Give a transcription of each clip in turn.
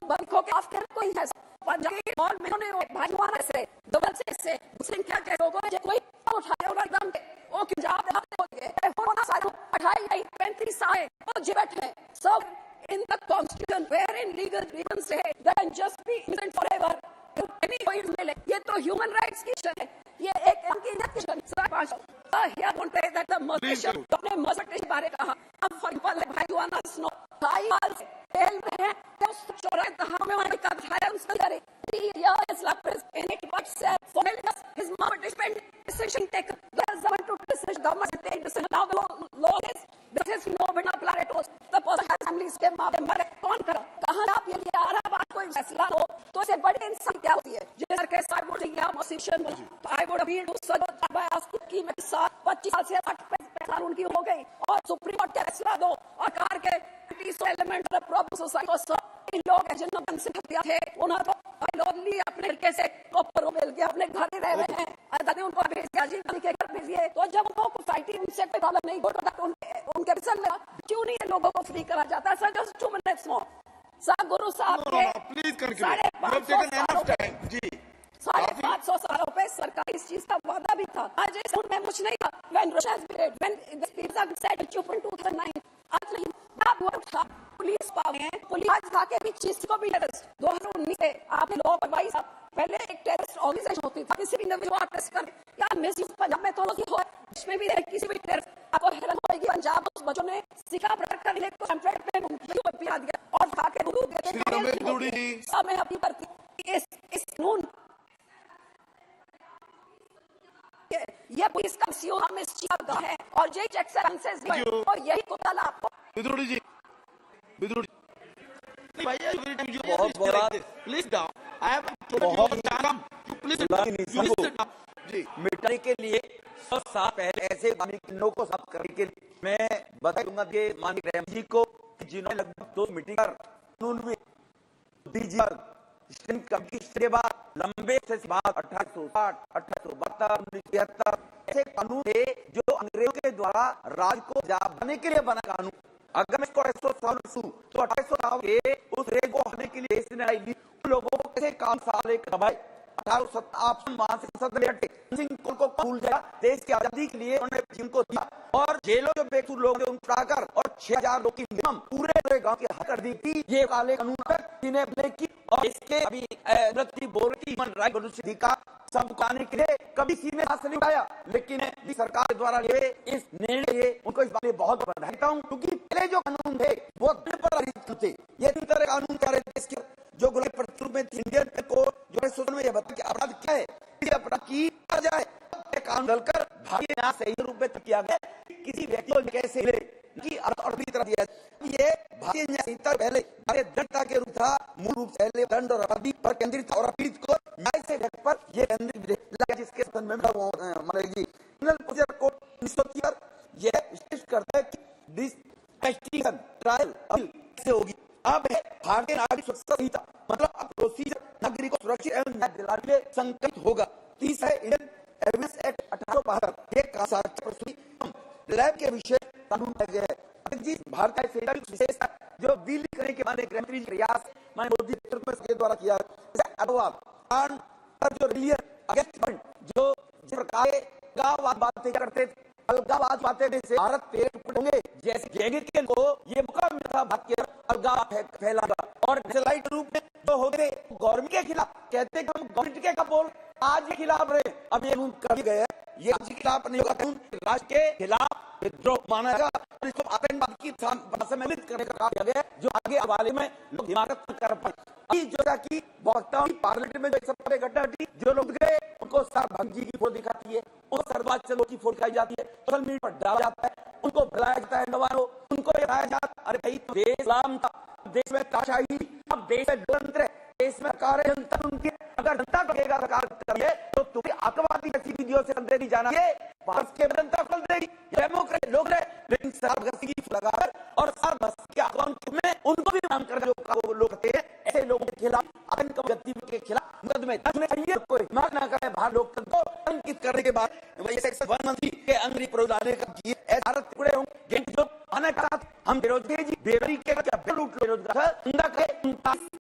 बंदों के आफ्टर कोई है पंजाबी मॉल में उन्होंने भाईवाना से डबल से मुस्लिम क्या कह लोगों ने कोई उठाया और एकदम वो पंजाब हो गए होना सारे 28 35 साल वो जे बैठे सब in the constitution wherein legal reasons say that can just be innocent forever any point मिले ये तो human rights की है ये एक अंकित here I want to say that the Muslim अपने मजहब के बारे कहा अब for example भाईवाना स्नो ढाई साल से जेल में है तो चौराहे दहाड़ में वहाँ का उठाया उसने करे 3 years lapse in it but said for his mom participant decision taken there's someone to decision government take decision now the law is this is no but not apply to the person has families के माँ बाप मरे कौन करा कहाँ आप ये लिया आ रहा बात कोई फैसला हो तो इसे बड़ी इंसान क्या होती है जिस के साथ बोल रही है मोसिशन I would appeal to Sir Abbas की में 25 साल से 8 साल उनकी हो गई और सुप्रीम कोर्ट का फैसला दो और कार के एलिमेंट ऑफ प्रॉब्लम सोसाइटी को सब इन लोग जिन्होंने कंसिडर किया थे उन्होंने तो लोनली अपने लड़के से कॉपर मिल गया अपने घर ही रह रहे हैं अदालत ने उनको भेज दिया जी के घर भेज दिए तो जब उनको सोसाइटी उनसे कोई ताल्लुक नहीं होता उनके विषय में क्यों नहीं है लोगों को फ्री करा जाता है sir just 2 minutes more sir गुरु साहब के 550 सालों पे सरकार इस चीज का वादा भी था आज इस में कुछ नहीं था when Russia has been when the people have said it in 2009 आज नहीं अब वो था पुलिस पावे पुलिस आज था के भी चीज को भी टेररिस्ट 2019 से आपने लोग भाई साहब पहले एक टेररिस्ट ऑर्गेनाइजेशन होती थी किसी भी इंडिविजुअल अरेस्ट कर या मिसयूज पंजाब में तो लोग हो इसमें भी किसी भी टेररिस्ट आपको हैरान होगी पंजाब उस बच्चों ने सिखा प्रकार कर ले को पैम्फलेट पे मुंबई पिला दिया और खा के दूध देते हैं सब में अपनी करती इस कानून ये पुलिस का सीओ हम इस चीज का है और ये चेक्स एंड बैलेंसेस और यही को कल आपको विद्रोही जी भैया बहुत बड़ा प्लीज डाउन आई हैव बहुत काम प्लीज जी मिटाने के लिए 100 साल पहले ऐसे माननीय को साफ करने के लिए मैं बता दूंगा कि माननीय रैम जी को जिन्होंने लगभग 2 मीटिंग कर कानून में डीजी के बाद लंबे से बाद 1860 1872 1973 ऐसे कानून थे जो अंग्रेजों के द्वारा राज को बनाने के लिए बना कानून अगर मैं इसको 250 साल तो 2800 साल के उस रेल को हटाने के लिए CNI B लोगों को कैसे काम साल एक दबाई 1857 वहां से संसद में हटे सिंह को भूल गया देश की आजादी के लिए उन्होंने जिनको दिया और जेलों जो बेकसूर लोग थे उनको उठाकर और 6000 लोग की मिनिमम पूरे गांव की हक कर दी थी ये काले कानून तक जिन्हें ब्लैक की और इसके अभी की बोल रही ह्यूमन राइट का सब आने के लिए कभी सीने हाथ से नहीं उठाया लेकिन सरकार द्वारा लिए इस निर्णय उनको इस बात में बहुत बधाई देता हूँ क्योंकि पहले जो कानून थे वो थे ये तरह कानून कर देश के जो गुलाम में इंडियन को जो है सोचने में ये बता कि अपराध क्या है अपराध की जाए कानून डलकर भारतीय न्याय सही रूप में किया गया किसी व्यक्ति को कैसे की तरह दिया ये भारतीय न्याय संहिता पहले भारतीय दंडता के रूप था मूल रूप से पहले दंड और अपराधी पर केंद्रित और पीड़ित को न्याय से पर ये केंद्रित जिसके संबंध में मानेगी क्रिमिनल प्रोसीजर कोड 1973 ये स्पष्ट करता है कि इन्वेस्टिगेशन ट्रायल अपील कैसे होगी अब भारतीय नागरिक सुरक्षा संहिता मतलब अब प्रोसीजर नागरिक को सुरक्षित एवं न्याय दिलाने में संकल्प होगा 30 है इंडियन एविडेंस एक्ट 1872 एक साक्ष्य लैब के विषय कानून लगे है जिस भारतीय संहिता की विशेषता जो दिल्ली करने के माने गृहमंत्री प्रयास माने मोदी के द्वारा किया जो रिलीजन अगेंस्ट जो जिस प्रकार गाँववाद बातें करते थे अलगावाद बातें से भारत पे होंगे जैसे जैगिर को ये मौका मिला था भारत के अलगाव फैलागा और नक्सलाइट रूप में जो हो गए गवर्नमेंट के खिलाफ कहते कि हम गवर्नमेंट के बोल आज के खिलाफ रहे अब ये कर गए ये आज के खिलाफ नहीं होगा राष्ट्र के खिलाफ विद्रोह माना जाएगा और इसको आतंकवाद की सम्मिलित करने का काम किया गया जो आगे वाले में लोग हिमाकत कर पाए जो कि पार्लियामेंट में जो सबसे घटना घटी जो लोग गए उनको सर भंगी की फोटो दिखाती है उनको सरबाज चलो की फोटो दिखाई जाती है सोशल मीडिया पर डाला जाता है उनको बुलाया जाता है नवारो उनको ये बताया जाता अरे भाई देश इस्लाम था देश में ताशाही अब देश में लोकतंत्र है देश में सरकार है जनता उनकी अगर जनता कहेगा सरकार करिए तो तुम्हें आतंकवादी गतिविधियों से अंदर नहीं जाना है भारत के जनता खोल देगी डेमोक्रेट लोग रहे लेकिन सार की लगाकर और सार के अकाउंट में उनको भी नाम कर जो लोग कहते हैं ऐसे लोगों के खिलाफ आतंक गतिविधि के खिलाफ मुकदमे चाहिए कोई मार ना करे भारत लोकतंत्र को अंकित करने के बाद वही सेक्शन 1 मंत्री के अंदर प्रोलाने का भारत टुकड़े होंगे जो आने का हम बेरोजगारी के बेरोजगार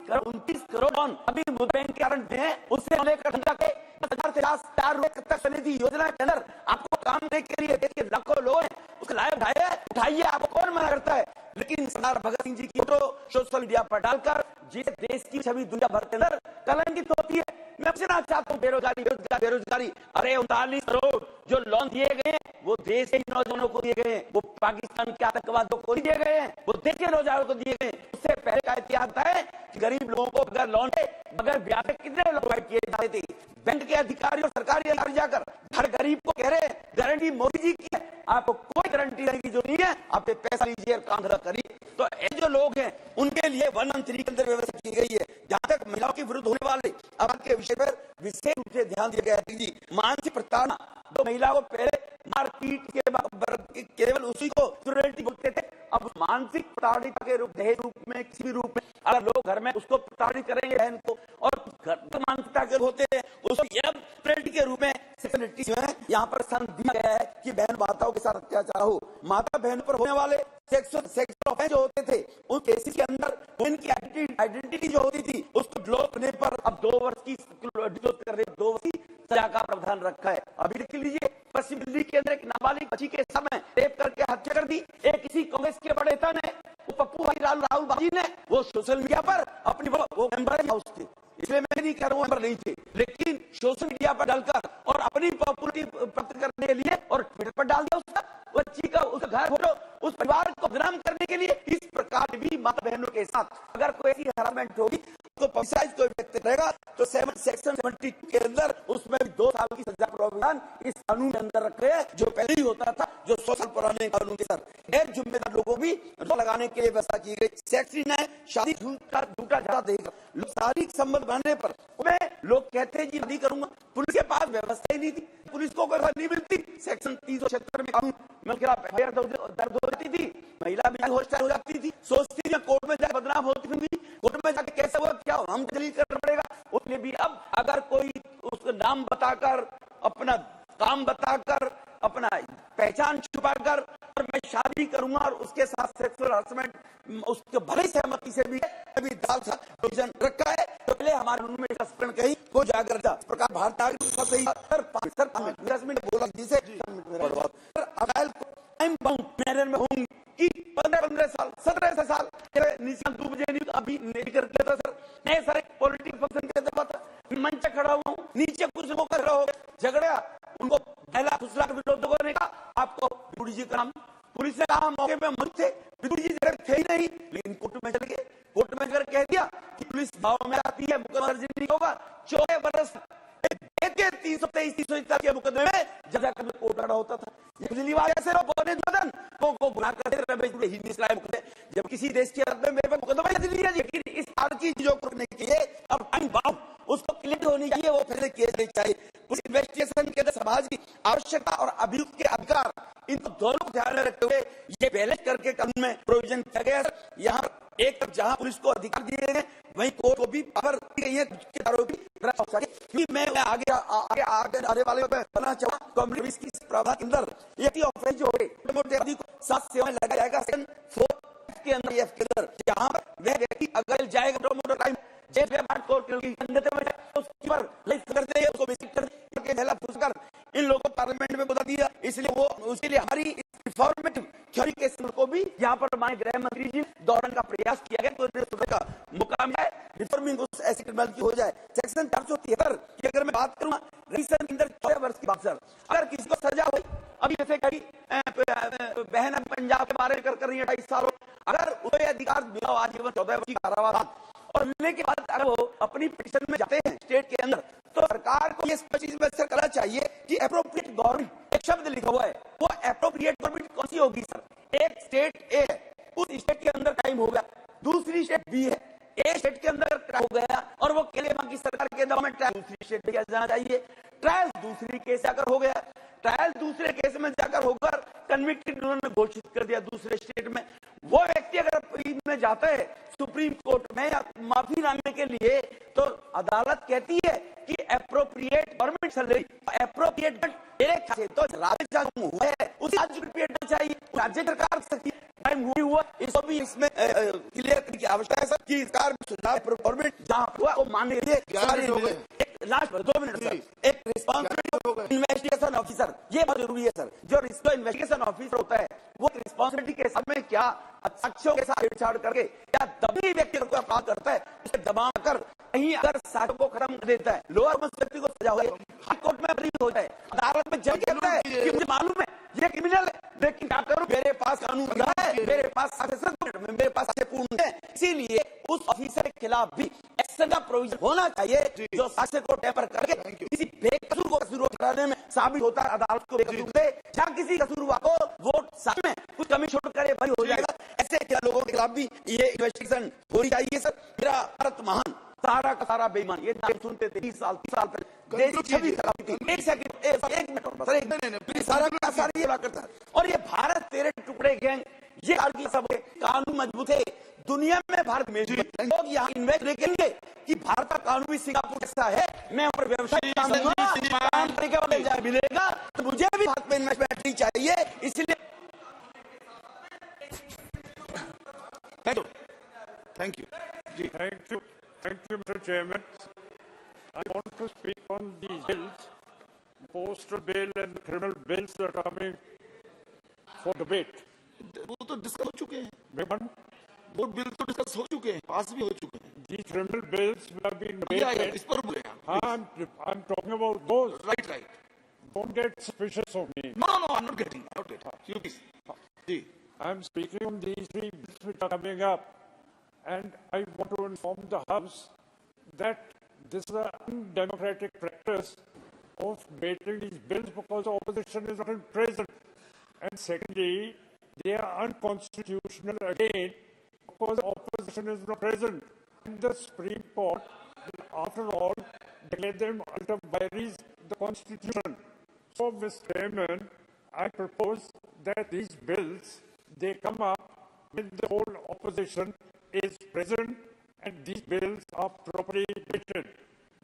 29 करोड़ लोन अभी बैंक के कारण है, उससे लेकर धंधा के 10,000 रुपए तक समिति योजना के अंदर आपको काम देने के लिए देखिए लाखों लोग हैं, उसका लाभ उठाइए, आपको कौन मना करता है। लेकिन सरदार भगत सिंह जी की फोटो सोशल मीडिया पर डालकर जिस देश की छवि दुनिया भर के अंदर कलंकित होती है। मैं पूछना चाहता हूँ, बेरोजगारी, अरे 39 करोड़ जो लोन दिए गए वो देश के नौजवानों को दिए गए, वो पाकिस्तान के आतंकवादियों को दिए गए हैं, वो देश के नौजवानों को दिए गए। उससे पहले का इतिहास है कि गरीब लोगों को बगैर लोन के बगैर ब्याज के कितने लोन प्रोवाइड किए जा रहे थे। बैंक के अधिकारी और सरकारी अधिकारी जाकर हर गरीब को कह रहे गारंटी मोदी जी की है, आपको कोई गारंटी देने की जरूरत नहीं है, आप पैसा लीजिए और काम धंधा करिए। तो ये जो लोग हैं उनके लिए 113 के अंदर व्यवस्था की गई है। जहां तक महिलाओं के विरुद्ध होने वाले अपराध के विषय पर विशेष रूप से ध्यान दिया गया है। मानसिक प्रताड़ना, तो महिला को पहले मारपीट के केवल उसी को क्रूरल्टी बोलते थे, अब मानसिक प्रताड़ित के रूप, दहेज रूप में, किसी भी रूप में अगर लोग घर में उसको प्रताड़ित करेंगे बहन को, और घर मानसिकता के होते हैं उसको क्रूरल्टी के रूप में यहाँ पर स्थान दिया गया है कि बहन माताओं के साथ अत्याचार हो। माता बहन पर होने वाले सेक्सुअल ऑफेंस जो होते थे उन केसेस के अंदर उनकी आइडेंटिटी जो होती थी उसको ब्लॉक करने पर अब 2 वर्ष की सजा का प्रावधान रखा है। अभी देख लीजिए, पश्चिम दिल्ली के अंदर एक नाबालिग बच्ची के समय रेप करके हत्या कर दी। एक किसी कांग्रेस के बड़े नेता ने, वो पप्पू भाई राहुल बाजी ने, वो सोशल मीडिया पर अपनी वो मेंबर हाउस थे, इसलिए मैं नहीं कह रहा हूं नहीं थे, लेकिन सोशल मीडिया पर डालकर और अपनी पॉपुलरिटी प्राप्त करने के लिए और ट्विटर पर डाल दिया उसका बच्ची का, उसका घर फोटो, उस परिवार को बदनाम करने के लिए। इस प्रकार भी माता बहनों के साथ अगर कोई ऐसी हरासमेंट होगी तो पब्लिसाइज कोई व्यक्ति रहेगा तो सेक्शन 72 के अंदर उसमें 2 साल की सजा प्रावधान इस कानून के अंदर रखे हैं, जो पहले ही होता था, जो 100 साल पुराने कानून के अंदर गैर जिम्मेदार लोगों भी लगाने के लिए व्यवस्था की गई। सेक्स न्याय, शादी झूठा झगड़ा देगा, शारीरिक संबंध बनने पर लोग कहते हैं जी शादी करूंगा, पुलिस के पास व्यवस्था ही नहीं थी, पुलिस को कोई नहीं मिलती। सेक्शन 376 में कानून में दर्द होती थी, महिला भी होस्टाइल हो जाती थी, सोचती थी कोर्ट में जाकर बदनाम होती थी, कोर्ट में जाकर कैसे हुआ क्या हम दलील करना पड़ेगा। उसने भी अब अगर कोई उसका नाम बताकर, अपना काम बताकर, अपना पहचान छुपाकर और मैं शादी करूंगा और उसके साथ सेक्सुअल हरासमेंट उसके भले सहमति से भी अभी दाल सा प्रोविजन रखा है, तो पहले हमारे कानून में स्पष्ट कहीं को जागरूकता प्रकार भारत बोला जिसे में होंगी कि 15 साल 17 साल निशान 2 बजे अभी नहीं कर दिया था सर, मैं सर एक पॉलिटिकल फंक्शन के अंदर मंच खड़ा हुआ हूँ, नीचे कुछ लोग कर रहा हो झगड़ा, उनको पहला दूसरा विरोधकों ने कहा आपको विदुर जी का नाम, पुलिस ने कहा मौके पे मत थे, विदुर जी थे ही नहीं, लेकिन कोर्ट में चले गए, कोर्ट में जाकर कह दिया कि पुलिस गाँव में आती है, मुकदमा दर्ज नहीं होगा, 14 बरस 323 के मुकदमे में जजा कर कोर्ट खड़ा होता था। पिछली बार ऐसे को गुनाह करते जब किसी देश की अदालत में मेरे पे मुकदमा लिया, लेकिन इस सारी चीजों को रोकने के लिए अब टाइम बाउंड उसको क्लियर होनी चाहिए, वो फैसले किए जाने चाहिए। पुलिस इन्वेस्टिगेशन के अंदर समाज की आवश्यकता और अभियुक्त के अधिकार, इनको दोनों को ध्यान में रखते हुए ये बैलेंस करके कानून में प्रोविजन किया गया है। यहाँ एक तरफ जहां पुलिस को अधिकार दिए गए वहीं कोर्ट को भी पावर दी गई है कि मैं आगे आने वाले बना चाहूँ कम्युनिटी की प्रावधान के अंदर ये ऑफेंस जो है मोटे को 7 सेवाएं लगाया जाएगा सेक्शन 4 के अंदर के अंदर, जहां वह व्यक्ति अगर जाएगा मोटर टाइम जेल में बात कोर्ट उसकी पर लाइफ करते हैं, उसको विजिट करके पहला पुरस्कार इन लोगों को पार्लियामेंट में बता दिया, इसलिए वो उसके लिए हमारी रिफॉर्मेटिव थ्योरी के को भी यहाँ पर हमारे गृह मंत्री जी दौरान का प्रयास किया गया, तो सुबह का मुकाम है रिफॉर्मिंग उस ऐसी क्रिमिनल की हो जाए। सेक्शन 473 की अगर मैं बात करूँ रिसेंट अंदर 14 वर्ष की बात सर, अगर किसी को सजा हुई, अभी जैसे कही बहन पंजाब के बारे में कर रही है 28 साल, अगर उसे अधिकार मिला आजीवन 14 वर्ष की कारावास और मिलने के बाद अगर वो अपनी पिटिशन में जाते हैं स्टेट के अंदर, तो सरकार को ये स्पष्ट करना चाहिए कि एप्रोप्रिएट गवर्नमेंट एक शब्द लिखा हुआ है, वो एप्रोप्रिएट गवर्नमेंट कौन सी होगी सर। एक स्टेट ए है, उस स्टेट के अंदर टाइम हो गया, दूसरी स्टेट बी है, ए स्टेट के अंदर हो गया और वो केलेमा की सरकार के दबाव में ट्रायल दूसरी स्टेट में जाना चाहिए, ट्रायल दूसरी केस अगर हो गया, ट्रायल दूसरे केस में जाकर होकर कन्विक्टेड उन्होंने घोषित कर दिया दूसरे स्टेट में, वो व्यक्ति अगर में जाता है सुप्रीम कोर्ट में या माफी मांगने के लिए, तो अदालत कहती है कि एप्रोप्रिएट गवर्नमेंट सैलरी, एप्रोप्रिएट तो राज्य हुआ है उस राज्य को चाहिए, राज्य सरकार सकती है हुआ, इसको भी इसमें क्लियर करने की आवश्यकता है सर कि सरकार में सुझाव गवर्नमेंट जहाँ हुआ वो मानने के लिए सारे लोग। एक लास्ट 2 मिनट सर, एक रिस्पॉन्सिबिलिटी इन्वेस्टिगेशन ऑफिसर, ये बहुत जरूरी है सर। जो इन्वेस्टिगेशन ऑफिसर होता है वो रिस्पॉन्सिबिलिटी के सामने क्या साक्ष्यों के साथ छेड़छाड़ करके क्या दबी व्यक्ति को अपराध करता है, उसे दबा कर कहीं अगर साक्ष्यों को खत्म कर देता है, लोअर व्यक्ति को सजा हुआ है, हाई कोर्ट में बरी हो जाए, अदालत में जज कहता है कि मुझे मालूम है ये क्रिमिनल है, लेकिन क्या करूं, मेरे पास कानून है, मेरे पास मेरे पास पूर्ण है, इसीलिए उस ऑफिसर के खिलाफ भी एक्शन का प्रोविजन होना चाहिए जो साक्ष्य को टेपर करके किसी बेकसूर को कसूर ठहराने में साबित होता है, अदालत को बेकसूर दे, या किसी कसूरवार को वोट साथ में कुछ कमी छोड़ कर बरी हो जाएगा। ऐसे लोगों के खिलाफ भी ये इन्वेस्टिगेशन होनी चाहिए सर। मेरा भारत महान सारा का सारा बेईमान, ये नाम सुनते थे 30 साल पहले, देश की छवि खराब थी। एक सेकंड, एक मिनट सर, एक सारा का सारा ये बात करता है। और ये भारत तेरे टुकड़े गैंग, ये सब कानून मजबूत है, दुनिया में भारत में लोग यहाँ इन्वेस्ट करेंगे कि भारत का कानून भी सिंगापुर जैसा है, मैं पर व्यवसाय काम करने के बाद मिलेगा, तो मुझे भी भारत में इन्वेस्टमेंट चाहिए। इसलिए thank you, Mr. Chairman. I want to speak on these bills, postal bill and criminal bills that are coming for debate. वो तो डिस्कस हो चुके हैं, वो बिल तो डिस्कस हो चुके हैं, पास भी हो चुके हैं। These criminal bills have been debated. इस पर बोले I'm talking about those. Right. Don't get suspicious of me. No, I'm not getting. You please. Ji. I'm speaking on these 3 bills which are coming up. And I want to inform the House that this is an undemocratic practice of debating these bills because the opposition is not present. And secondly, they are unconstitutional again because the opposition is not present. And the Supreme Court will, after all, declare them ultra vires the Constitution. So, Mr. Chairman, I propose that these bills, they come up when the whole opposition is present and these bills are properly debated,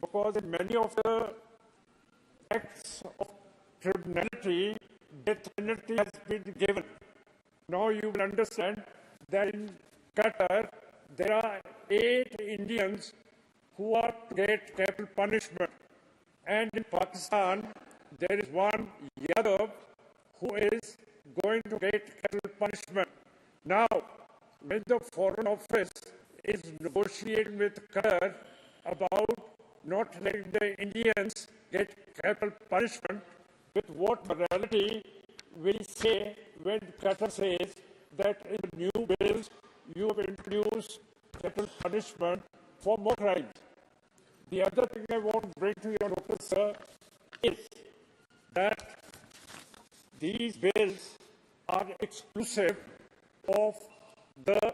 because in many of the acts of criminality, death penalty has been given. Now you will understand that in Qatar there are 8 Indians who are to get capital punishment, and in Pakistan there is one Yadav who is going to get capital punishment. Now, when the Foreign Office is negotiating with Qatar about not letting the Indians get capital punishment, with what morality will say when Qatar says that in the new bills you have introduced capital punishment for more crimes? The other thing I want to bring to your notice, sir, is that these bills are exclusive of the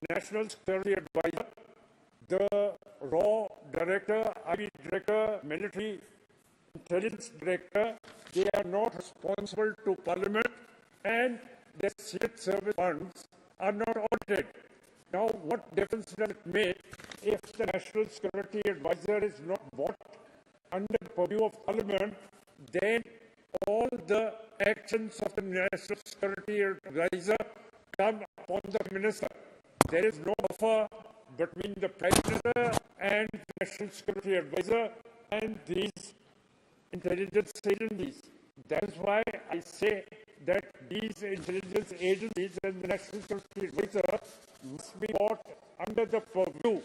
National Security Advisor, the RAW Director, IB Director, Military Intelligence Director. They are not responsible to Parliament, and their Secret Service funds are not audited. Now, what difference does it make if the National Security Advisor is not brought under the purview of Parliament? Then all the actions of the National Security Advisor come upon the Minister. There is no buffer between the Prime Minister and the National Security Advisor and these intelligence agencies. That is why I say that these intelligence agencies and the National Security Advisor must be brought under the purview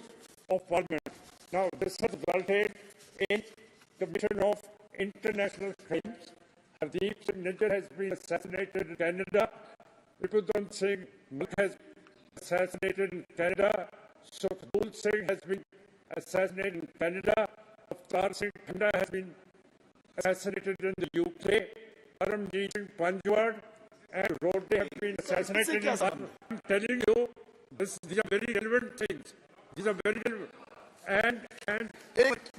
of Parliament. Now, this has resulted in commission of international crimes. Hardeep Singh Nijjar has been assassinated in Canada. Ripudhan Singh Malk has been assassinated in Canada. Sukhbul Singh has been assassinated in Canada. Avtar Singh Thanda has been assassinated in the UK. Paramjit Singh Panjwad and Rode have been assassinated in Pakistan. I'm telling you, these are very relevant things. These are very relevant. And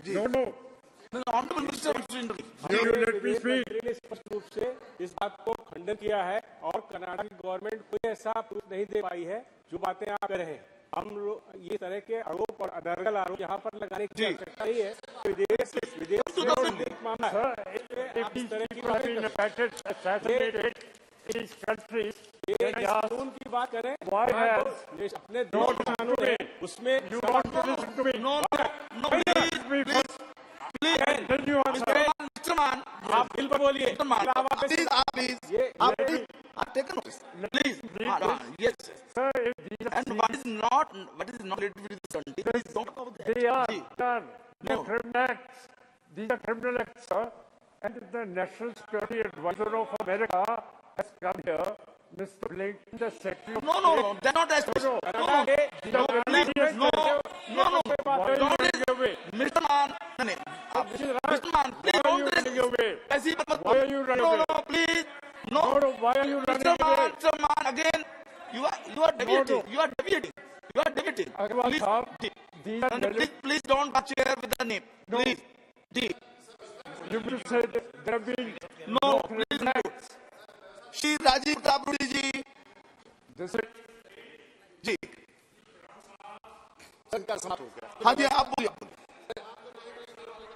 no. स्पष्ट रूप से इस बात को खंडन किया है और कनाडा की गवर्नमेंट कोई ऐसा प्रूफ नहीं दे पाई है जो बातें आप कर रहे हैं। हम लोग ये तरह के आरोप और अनर्गल आरोप यहाँ पर लगाने की आवश्यकता नहीं है। विदेश से मामला है। ये कानून की बात करें, Why has अपने दो कानून है उसमें you want to listen to me? No, please, Then you answer. Mr. Man, आप बिल पर बोलिए। Mr. Man, please, take a notice. Please, yes. Sir, if these are, And what is not related with this country, please don't talk about that. they are See, done. These No. are criminal acts. These are criminal acts, sir. And the National Security Advisor of America has come here, Mr. Blinken, the Secretary of No, they're not as No, No, please, no, don't Mr. Man, Mr. Man, please don't ऐसी बात मत Why are you running away? No, please, no, why are you running away? Mr. Man, again, you are deviating, you are deviating. Agarwal Please, Sahab, D. these are And please don't touch here with the name. Please, D. You will say that there have been No, criminal please, no. acts. Shri Rajiv ताबड़ी ji This is जी संकर समाप्त हो गया। हाँ जी आप बोलिए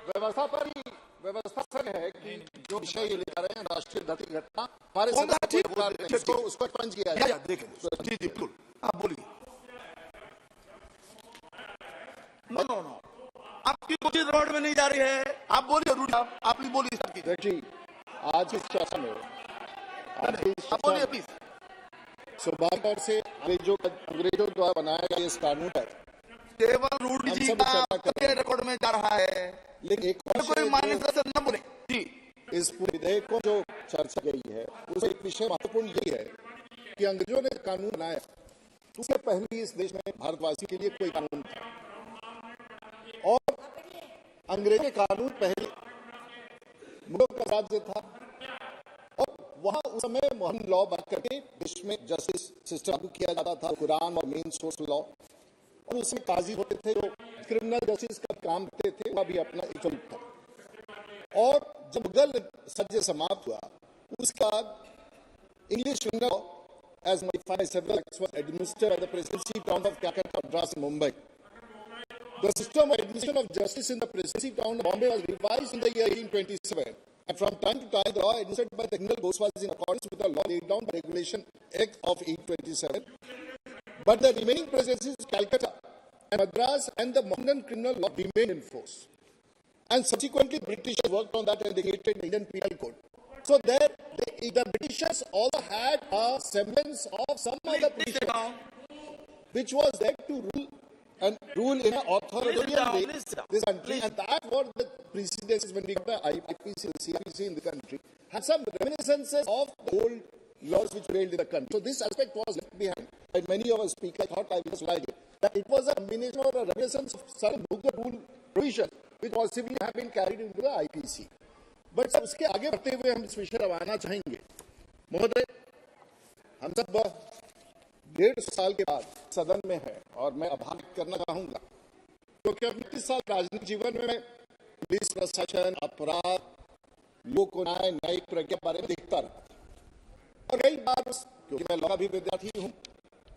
व्यवस्था पर ही व्यवस्था सर है कि जो विषय ये लेकर रहे हैं राष्ट्रीय धरती घटना हमारे कौन सा सदन ठीक को अधिकार बोल रहे हैं? नहीं, इसको उसको एक्सपंज किया जाए। या देखें जी बिल्कुल आप बोलिए नो आपकी कोई रोड में नहीं जा रही है आप बोलिए रूढ़ आप नहीं बोलिए सबकी देखिए आज की चर्चा में आप बोलिए प्लीज स्वाभाविक से अंग्रेजों द्वारा बनाया गया इस कानून पर केवल रूढ़ हम जी सब का चर्चा कर रहे हैं। रिकॉर्ड में जा रहा है लेकिन एक और कोई विषय मान्यता से न बोले जी जो इस पूरे विधेयक को जो चर्चा गई है उसमें एक विषय महत्वपूर्ण यही है कि अंग्रेजों ने कानून बनाया उससे पहले इस देश में भारतवासी के लिए कोई कानून था और अंग्रेजी कानून पहले मुगलों का राज्य था और वहां उस समय मोहन लॉ बन करके देश में जस्टिस सिस्टम लागू किया जाता था कुरान और मेन सोर्स लॉ और उसमें काजी होते थे जो क्रिमिनल जस्टिस का काम करते थे वह भी अपना एक स्वरूप था और जब मुगल राज्य समाप्त हुआ उसके बाद English criminal law as modified several acts were administered by the presidency town of Calcutta, Madras, and Mumbai. The system of administration of justice in the presidency town of Bombay was revised in the year 1827, and from time to time the law administered by the criminal courts was in accordance with the law laid down by Regulation Act of 1827. But the remaining presidencies, Calcutta and Madras, and the Mohammedan criminal law remained in force. And subsequently, British worked on that and they created the Indian Penal Code. So there, the Britishers also had a semblance of some other provision, which was there to rule in an authoritarian way this country, and that was the precedents when we got the IPC, CPC in the country, had some reminiscences of the old laws which prevailed in the country. So this aspect was left behind. And many of us speak, I thought I was like it, that it was a combination or a reminiscence of some Mughal rule provision, which possibly have been carried into the IPC. But सब उसके आगे बढ़ते हुए हम इस विषय रवाना चाहेंगे महोदय हम सब 150 साल के बाद सदन में है और मैं आभार व्यक्त करना चाहूंगा क्योंकि अब 30 साल राजनीतिक जीवन में पुलिस प्रशासन अपराध लोक न्याय न्यायिक प्रज्ञा बारे में देखता रहा और कई बार क्योंकि मैं लॉ भी विद्यार्थी हूँ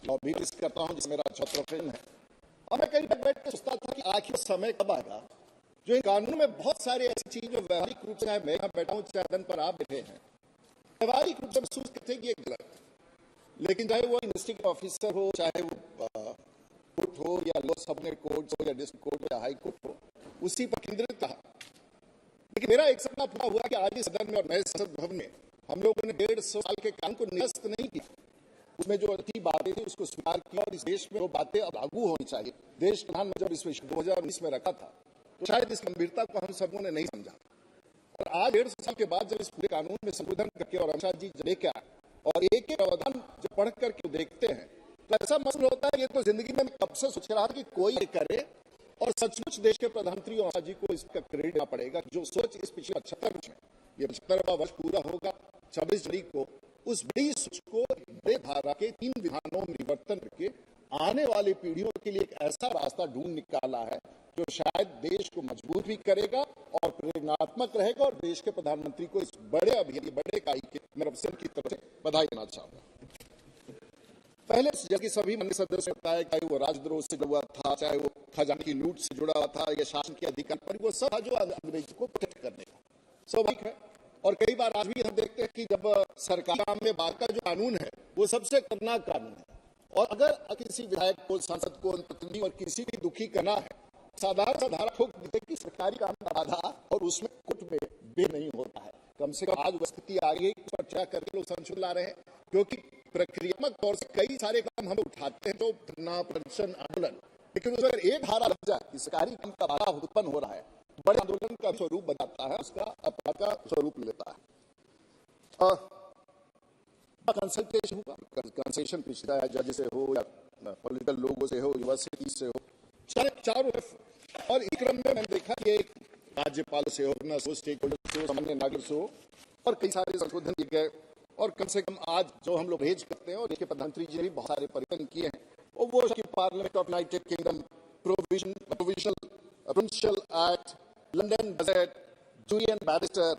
लॉ भी करता हूँ जिसमें मेरा अच्छा प्रोफेशन है और मैं कई बार बैठ के सोचता था कि आखिर समय कब आएगा जो इन कानून में बहुत सारे ऐसी चीज जो व्यवहारिक रूप से चाहे मैं यहाँ बैठा हूँ चाहे सदन पर आप बैठे हैं व्यवहारिक रूप से महसूस करते कि ये गलत लेकिन चाहे वो इन्वेस्टिगेटिव ऑफिसर हो चाहे वो कोर्ट हो या लो सबने कोर्ट हो या डिस्ट्रिक्ट कोर्ट हो या हाई कोर्ट हो उसी पर केंद्रित रहा लेकिन मेरा एक सपना पूरा हुआ कि आज इस सदन में और नए संसद भवन में हम लोगों ने 150 साल के काम को निरस्त नहीं किया उसमें जो अच्छी बातें थी उसको स्वीकार किया और इस देश में वो बातें अब लागू होनी चाहिए देश प्रधान में जब इस विषय 2019 में रखा था तो शायद इस गंभीरता को हम सबों ने नहीं समझा और आज 150 साल के बाद जब इस पूरे कानून में संशोधन करके और अमित शाह जी लेके आए और एक प्रावधान जब पढ़ करके देखते हैं तो ऐसा महसूस होता है ये तो जिंदगी में कब से सोच रहा था कि कोई ये करे और सचमुच देश के प्रधानमंत्री अमित शाह जी को इसका क्रेडिट देना पड़ेगा जो सोच इस पिछले 75 वर्ष में ये 75वां वर्ष पूरा होगा 26 जनवरी को उस बड़ी सोच को बड़े धारा के 3 विधानों में परिवर्तन करके आने वाली पीढ़ियों के लिए एक ऐसा रास्ता ढूंढ निकाला है जो शायद देश को मजबूत भी करेगा और प्रेरणात्मक रहेगा और देश के प्रधानमंत्री को इस बड़े अभियान बड़े कार्य के मेरे की तरफ से बधाई देना चाहूंगा पहले जबकि सभी माननीय सदस्य बताया चाहे वो राजद्रोह से जुड़ा हुआ था चाहे वो खजाने की लूट से जुड़ा हुआ था या शासन के अधिकार पर वो सब जो अंग्रेजी को प्रोटेक्ट करने का स्वाभाविक है और कई बार आज भी हम देखते हैं कि जब सरकार में बात का जो कानून है वो सबसे खतरनाक कानून है, और अगर किसी विधायक को, सांसद को, प्रतिनिधि और किसी भी दुखी करना है, साधारण सा धारा ठोक देते कि सरकारी काम का बाधा और उसमें कोर्ट में बे नहीं होता है। कम से कम आज वह स्थिति आ गई, उस पर चर्चा करके लोग संशोधन ला रहे हैं, क्योंकि प्रक्रियात्मक तौर से कई सारे काम हम उठाते हैं तो धरना, प्रदर्शन, आंदोलन, लेकिन उसमें अगर एक धारा लग जाए कि सरकारी काम का बाधा उत्पन्न हो रहा है, बड़े आंदोलन का स्वरूप बताता है, उसका अपराध का स्वरूप लेता है। कंसल्टेशन होगा, कंसल्टेशन पिछड़ा जज से हो या पॉलिटिकल लोगों से हो, यूनिवर्सिटी से हो, चारों तरफ। और इस क्रम में मैंने देखा कि एक राज्यपाल से हो, स्टेक होल्डर से हो, सामान्य नागरिक से हो, और कई सारे संशोधन किए गए। और कम से कम आज जो हम लोग भेज करते हैं, और इसके प्रधानमंत्री जी ने भी बहुत सारे परिवर्तन किए हैं, और वो parliament of United Kingdom, provincial act, London gazette, Julian barrister,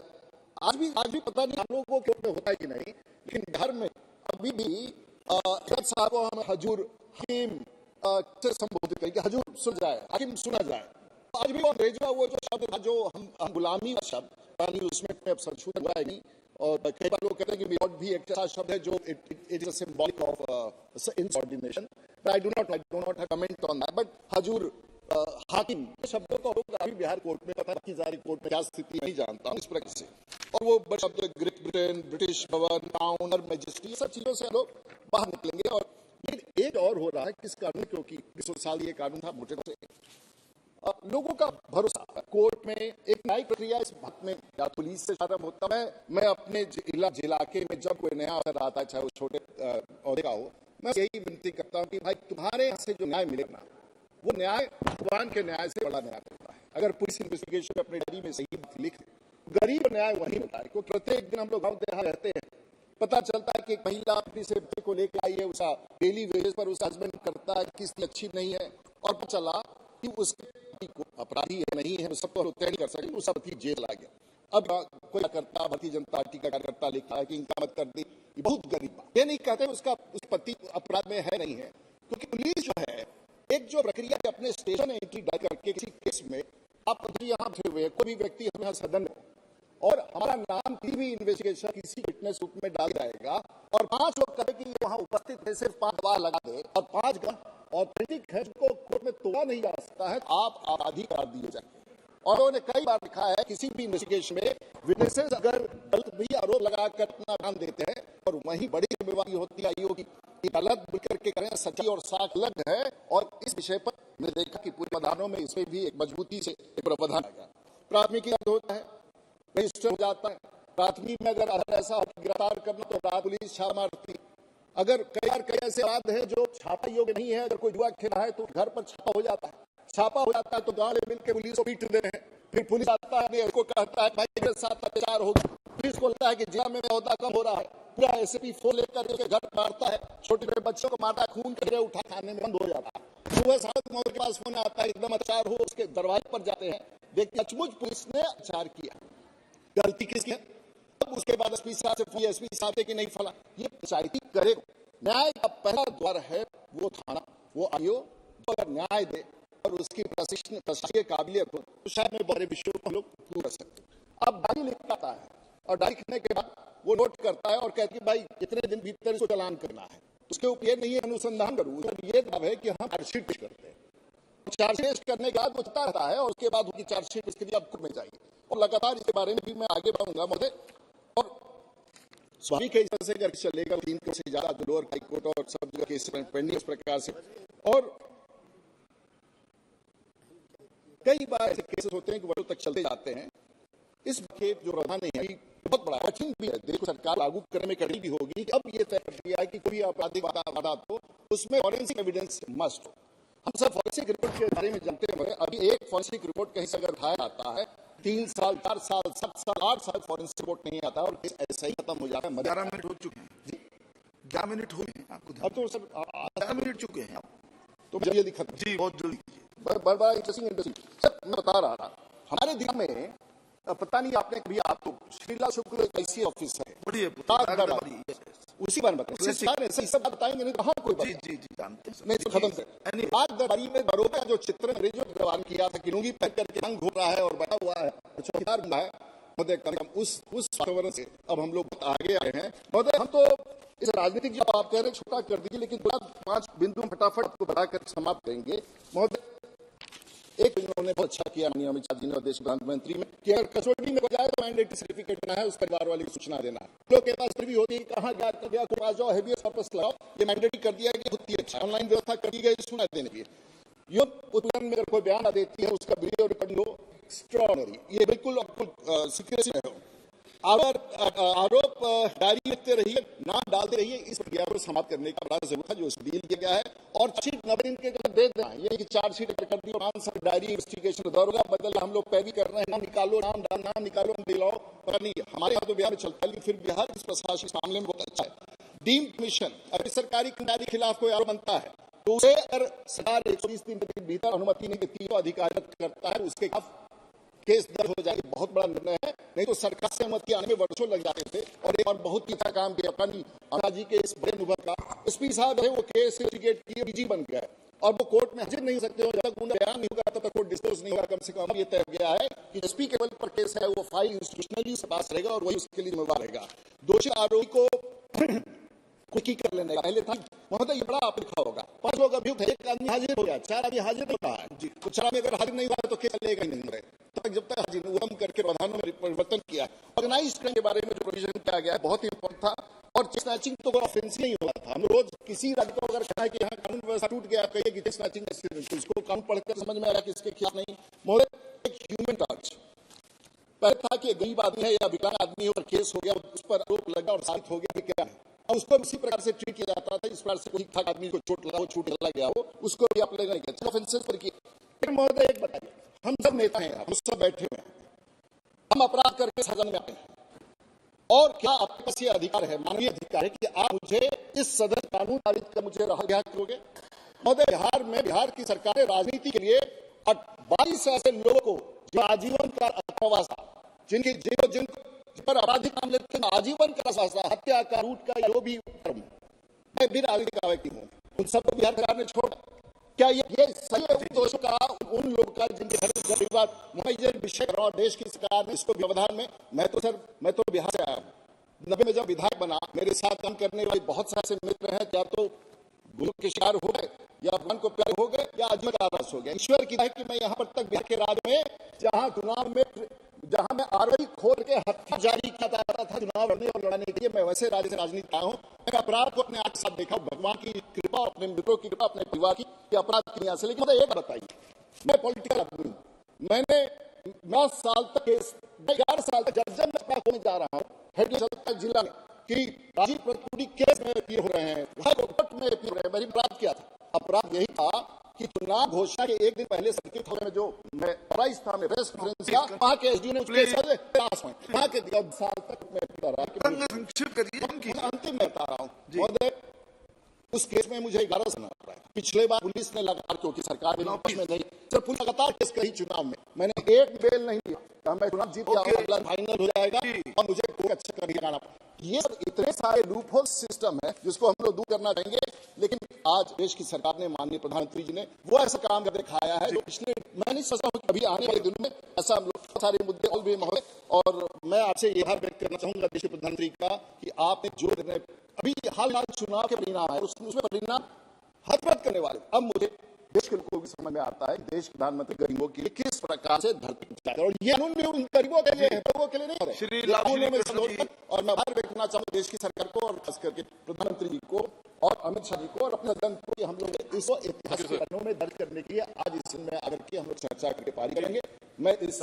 आज भी पता नहीं हम लोगों को कोर्ट में होता है कि नहीं, लेकिन बिहार में अभी भी जज साहब को हम हजूर हकीम से संबोधित करेंगे, हजूर सुन जाए, हकीम सुना जाए। आज भी वो अंग्रेजों वो जो शब्द था, जो हम गुलामी का शब्द, यानी उसमें संशोधन हुआ है नहीं। और कई बार लोग कहते हैं कि मिलॉर्ड भी एक ऐसा शब्द है जो it is a symbolic of insubordination, but I do not have comment on that. But हजूर हाकिम शब्दों का लोग अभी बिहार कोर्ट में पता कि सारी कोर्ट में क्या स्थिति नहीं जानता हूँ इस प्रकार से। और वो शब्द ग्रेट ब्रिटेन, ब्रिटिश भवन, टाउन और मैजेस्टी, सब चीजों से लोग बाहर निकलेंगे। और एक और हो रहा है किस कानून, क्योंकि 200 साल ये कानून था मोटे से लोगों का भरोसा कोर्ट में, एक न्यायिक प्रक्रिया इस बात में या पुलिस से प्रारंभ होता है। मैं अपने इलाके में जब कोई नया अफसर आता है, चाहे वो छोटे औहदे का हो, मैं यही विनती करता हूँ कि भाई तुम्हारे यहाँ से जो न्याय मिलेगा ना, वो न्याय भगवान के न्याय से बड़ा न्याय मिलता है। अगर पुलिस इन्वेस्टिगेशन अपने डायरी में सही लिख, गरीब न्याय वही मिलता है। क्योंकि प्रत्येक दिन हम लोग गाँव देहात रहते हैं, पता चलता है कि एक महिला अपनी से बच्चे को लेकर आई है, उसका डेली वेजेस पर उसका हस्बैंड करता है, किस्ती अच्छी नहीं है, और पता चला कि उसके पति को अपराधी है नहीं है, सब तो तय नहीं कर सके, उसका पति जेल आ गया। अब कोई करता, भारतीय जनता पार्टी का कार्यकर्ता लिखा है कि इनका मत कर दी, ये बहुत गरीब, ये नहीं कहते उसका उस पति अपराध में है नहीं है। क्योंकि पुलिस जो है, एक जो प्रक्रिया अपने स्टेशन एंट्री डाल करके किसी केस में आप यहाँ बैठे हुए, कोई भी व्यक्ति हमें सदन में, और हमारा नाम की भी इन्वेस्टिगेशन किसी विटनेस रूप में डाल जाएगा, और 5 लोग कहे कि वहां उपस्थित है, सिर्फ 5 गवाह लगा दे, और 5 गवाह ऑथेंटिक है, जिनको कोर्ट में तोड़ा नहीं जा सकता है, आप अपराधी करार दिए जाएंगे। और उन्होंने कई बार लिखा है किसी भी इन्वेस्टिगेशन में विटनेसेस अगर गलत भी आरोप लगाकर अपना बयान देते हैं, और वही बड़ी जिम्मेवारी होती है आयोग की, गलत बोल करके करें, सच्चाई और साख अलग है। और इस विषय पर मैंने देखा कि पूरे प्रावधानों में इसमें भी एक मजबूती से प्रावधान आएगा। प्राथमिकी होता है, रजिस्टर हो जाता है, प्राथमिक में अगर ऐसा गिरफ्तार करना तो रात पुलिस छापा मारती। अगर कई ऐसे अपराध है जो छापा योग्य नहीं है, अगर कोई जुआ खेला है तो घर पर छापा हो जाता है, छापा हो जाता है तो गांव में मिलकर पुलिस को पीट दे हैं, फिर पुलिस आता है, इसको कहता है भाई मेरे साथ अत्याचार हो गया, पुलिस को लगता है कि जिला में होता कम हो रहा है, पूरा एसपी फोन लेकर उसके घर मारता है, छोटे छोटे बच्चों को मारता है, खून के उठा खाने में बंद हो जाता है। सुबह 7 के पास फोन आता है, एकदम अत्याचार हो, उसके दरवाजे पर जाते हैं, देखते सचमुच पुलिस ने अत्याचार किया, गलती किसकी है। अब उसके बाद एसपी साहब से एसपी साहब कि नहीं फला, ये पंचायती करे। न्याय का पहला द्वार है वो थाना, वो आयोग, तो अगर न्याय दे और उसकी प्रशासकीय काबिलियत हो तो शायद में बड़े विषयों को हम लोग पूरा सकते। अब डायरी लिखता है, और डायरी लिखने के बाद वो नोट करता है और कहती है भाई इतने दिन भीतर इसको चालान करना है। उसके ऊपर ये नहीं है अनुसंधान करूँ, ये दावा है कि हम चार्जशीट पेश करते हैं, चार्जशीट करने के बाद वो चलता रहता है, और उसके बाद उनकी चार्जशीट इसके लिए अब कोर्ट में जाएगी। और लगातार इसके बारे में भी मैं आगे बढ़ूंगा महोदय। और स्वाभाविक है इस अगर चलेगा 3 करोड़ से ज्यादा तो लोअर हाई कोर्ट और सब जगह केस पेंडिंग इस प्रकार से। और कई बार ऐसे केसेस होते हैं कि वर्षों तक चलते जाते हैं। इस केस जो प्रावधान है बहुत बड़ा कठिन भी है, देश को सरकार लागू करने में कड़ी भी होगी। अब ये तय कर दिया है कि कोई आपराधिक वारदात हो उसमें फॉरेंसिक एविडेंस मस्ट हो। हम सब फॉरेंसिक रिपोर्ट के बारे में जानते हैं, अभी एक फॉरेंसिक रिपोर्ट कहीं से अगर उठाया आता है 3 साल 4 साल 7 साल 8 साल फॉरेंसिक रिपोर्ट नहीं आता और ऐसा ही खत्म हो जाता है। 11 मिनट हो चुके हैं जी, 11 मिनट हो गए आपको, अब तो सर 11 मिनट चुके हैं तो जल्दी खत्म जी, बहुत जल्दी। बड़ा इंटरेस्टिंग सर, मैं बता रहा था हमारे दिल्ली में पता नहीं आपने कभी, आप तो श्रीला शुक्ल IC ऑफिसर है, उसी बारे में बताएं, सब बताएंगे नहीं कहाँ कोई जी जी जी जानते हैं, नहीं तो खत्म कर। बात दरबारी में बरोबर का जो चित्र अंग्रेजों ने प्रदान किया था कि लुंगी पहन करके रंग घूम रहा है और बैठा हुआ है, चौकीदार है, महोदय कम से कम उस वातावरण से अब हम लोग आगे आए हैं। महोदय हम तो इस राजनीतिक जो आप कह रहे हैं छोटा कर दीजिए, लेकिन 5 बिंदु फटाफट आपको बताकर समाप्त करेंगे। महोदय एक उन्होंने बहुत अच्छा किया माननीय अमित शाह जी ने और देश के प्रधानमंत्री में कि अगर कसौटी में जाए तो मैंडेटरी सर्टिफिकेट ना है, उस परिवार वाले की सूचना देना। लोग के पास भी होती है कहाँ गया को आ जाओ, हैबियस वापस लाओ, ये मैंडेटरी कर दिया गया, होती है अच्छा ऑनलाइन व्यवस्था कर दी गई सूचना देने की। यो उत्पीड़न में अगर कोई बयान देती है उसका वीडियो रिकॉर्डिंग हो, एक्स्ट्राऑर्डिनरी, ये बिल्कुल सिक्योरिटी है। आरोप डायरी लिखते रहिए, नाम डालते रहिए, इस प्रक्रिया को समाप्त करने का बड़ा जरूरत है जो इस डील किया गया है। और चार्जशीट 90 दिन के दे देना, ये कि चार्जशीट कर दी और आंसर डायरी इन्वेस्टिगेशन दरोगा बदल हम लोग पैरवी कर रहे हैं, नाम निकालो, नाम निकालो, दिलाओ, पता नहीं हमारे यहाँ तो बिहार में चलता है, लेकिन फिर बिहार इस प्रशासनिक मामले में बहुत अच्छा है। डीम्ड कमीशन, अगर सरकारी कर्मचारी के खिलाफ कोई आरोप बनता है तो उसे अगर सरकार 120 दिन के भीतर अनुमति नहीं देती तो अधिकारित करता है, उसके खिलाफ केस दर्ज हो जाए। बहुत बड़ा निर्णय है, नहीं तो सरकार से अनुमति आने में वर्षों लग जाते थे। और एक और बहुत ही अच्छा काम किया अमित जी के इस बड़े अनुभव का, एसपी साहब है वो केस इन्वेस्टिगेट किए, डीजी बन गया और वो कोर्ट में हाजिर नहीं हो सकते, जब तक उन्हें बयान नहीं होगा तब तक कोर्ट डिस्पोज नहीं होगा। कम से कम ये तय गया है कि एसपी के बल पर केस है वो फाइल इंस्टीट्यूशनली उसके पास रहेगा और वही उसके लिए जिम्मेवार रहेगा। दोषी आरोपी को कुछ की कर लेने का पहले था। महोदय ये बड़ा आप लिखा होगा, 5 लोग अभियुक्त है, 1 आदमी हाजिर हो गया, 4 आदमी हाजिर नहीं रहा है जी, तो 4 आदमी अगर हाजिर नहीं हुआ तो केस चलेगा ही नहीं रहे तब तक, जब तक हाजिर उदम करके प्रावधानों में परिवर्तन किया। ऑर्गेनाइज क्राइम के बारे में जो प्रोविजन किया गया है बहुत इंपॉर्टेंट था। और स्नैचिंग तो ऑफेंस नहीं हुआ था। हम रोज किसी राज्य को अगर कहना है कि यहाँ कानून व्यवस्था टूट गया, कहिए कि स्नैचिंग तो इसको कानून पढ़कर समझ में आया कि इसके खिलाफ नहीं। महोदय एक ह्यूमन टच पहले था कि गरीब आदमी है या विकलांग आदमी है और केस हो गया, उस पर आरोप लगा और साबित हो गया कि क्या है, और उसको इसी प्रकार से ट्रीट किया जाता था इस प्रकार से कोई ठीक आदमी को चोट लगा हो, छूट चला गया हो, उसको भी आप लेगा नहीं ऑफेंसेस पर किए। लेकिन महोदय एक बताइए, हम सब नेता हैं, हम सब बैठे हुए हैं, हम अपराध करके सदन में आए हैं, और क्या आपके पास ये अधिकार है, मानवीय अधिकार है कि आप मुझे इस सदन कानून पारित कर मुझे रिहा करोगे? महोदय बिहार में बिहार की सरकार ने राजनीति के लिए 22 ऐसे लोगों को जो आजीवन का अथवास, जिन पर आपराधिक मामले आजीवन का शास्त्र, हत्या का, लूट का या जो भी कर्म, मैं भी राजनीतिक का व्यक्ति हूँ, उन सबको बिहार सरकार ने छोड़ा। क्या ये सही है उन दोषों का, उन लोगों का जिनके घर विषय और देश की सरकार ने इसको व्यवधान में, मैं तो बिहार से आया हूँ, 90 में जब विधायक बना, मेरे साथ काम करने वाले बहुत से ऐसे मित्र हैं, या तो गुरु के शिकार हो गए या भगवान को प्यार हो गए या आजीवन कारावास हो गया। ईश्वर की है कि मैं यहाँ पर तक बिहार के राज्य में जहां मैं आरओई खोल के हत्या जारी किया जाता था चुनाव लड़ने और लड़ाने के लिए, मैं वैसे राज्य से राजनीति आया हूँ। मैं अपराध को अपने आंख के साथ देखा, भगवान की कृपा, अपने मित्रों की कृपा, अपने परिवार की अपराध की यहाँ से। लेकिन मुझे एक बताइए, मैं पॉलिटिकल आदमी हूँ, मैंने 9 साल तक 11 साल तक जज में होने जा रहा हूँ हेड जिला में कि राजीव प्रताप केस में अपील हो रहे हैं, कोर्ट में अपील हो रहे हैं। मैंने अपराध किया था, अपराध यही था कि चुनाव घोषणा के एक दिन पहले सर्किट हाउस में जो मैं था, मैं प्रेस कॉन्फ्रेंस किया, वहां के एसडी ने उसके पास में वहां के 10 साल तक मैं अंतिम में बता रहा हूँ। उस केस में मुझे 11 साल पड़ा है। पिछले बार पुलिस ने लगातार, क्योंकि सरकार में नहीं, जब पुलिस लगातार केस करी चुनाव में, मैंने एक बेल नहीं दिया, मैं चुनाव जीत गया, अगला फाइनल हो जाएगा और मुझे कोई अच्छा करने जाना पड़ा। ये सब इतने सारे लूपहोल सिस्टम है जिसको हम लोग दूर करना चाहेंगे। लेकिन आज देश की सरकार ने, माननीय प्रधानमंत्री जी ने वो ऐसा काम कर दिखाया है जो पिछले, मैं नहीं सोचता हूँ कि अभी आने वाले दिनों में ऐसा हम लोग सारे मुद्दे और भी महोदय। और मैं आपसे यह व्यक्त करना चाहूंगा देश के प्रधानमंत्री का कि आपने जो निर्णय अभी हाल चुनाव के परिणाम है उसमें परिणाम हतप्रत करने वाले, अब मुझे देश के लोगों को समझ में आता है कि देश प्रधानमंत्री गरीबों के लिए किस प्रकार से धरती पर, और ये कानून भी उन गरीबों के लिए है, लोगों के लिए नहीं है। और मैं बाहर देखना चाहूंगा देश की सरकार को और खास करके प्रधानमंत्री जी को और अमित शाह जी को और अपने सदन को, हम लोग इसको ऐतिहासिक पन्नों में दर्ज करने के लिए आज इस दिन में आकर के हम लोग चर्चा करके पारित करेंगे। मैं इस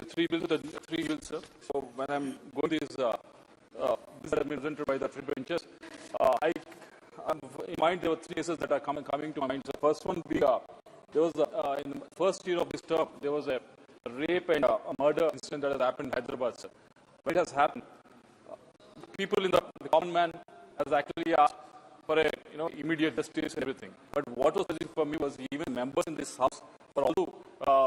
three bills, sir. So when I'm going these bills that have been presented by the three benches, in mind there were 3 cases that are coming to mind. So first one being, there was in the first year of this term, there was a rape and a murder incident that has happened in Hyderabad, sir. When it has happened, people in the common man has actually asked for a immediate justice and everything. But what was urgent for me was even members in this house were also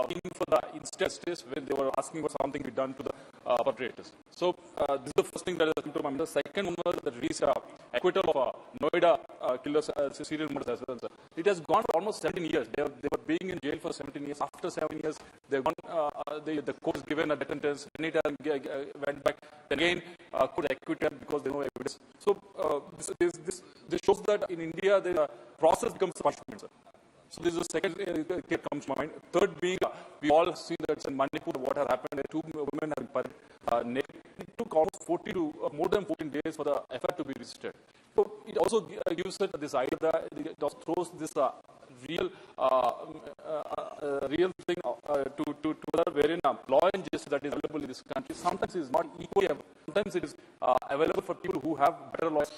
looking for the instant justice when they were asking for something to be done to the perpetrators. So this is the first thing that has come to my mind. The second one was that acquittal of Noida killers, serial murders as well, sir. It has gone for almost 17 years. They were being in jail for 17 years. After 7 years, they've gone, the court has given a death sentence. Then it went back. Then again, court acquitted because there was no evidence. So this shows that in India, the process becomes punishment, sir. So this is the second case comes to mind. Third being, we all seen that in Manipur, what has happened, 2 women have been naked. It took almost 40 to more than 14 days for the effort to be registered. So it also gives us this idea that it throws this real thing to wherein law and justice that is available in this country sometimes is not equally available. Sometimes it is available for people who have better laws,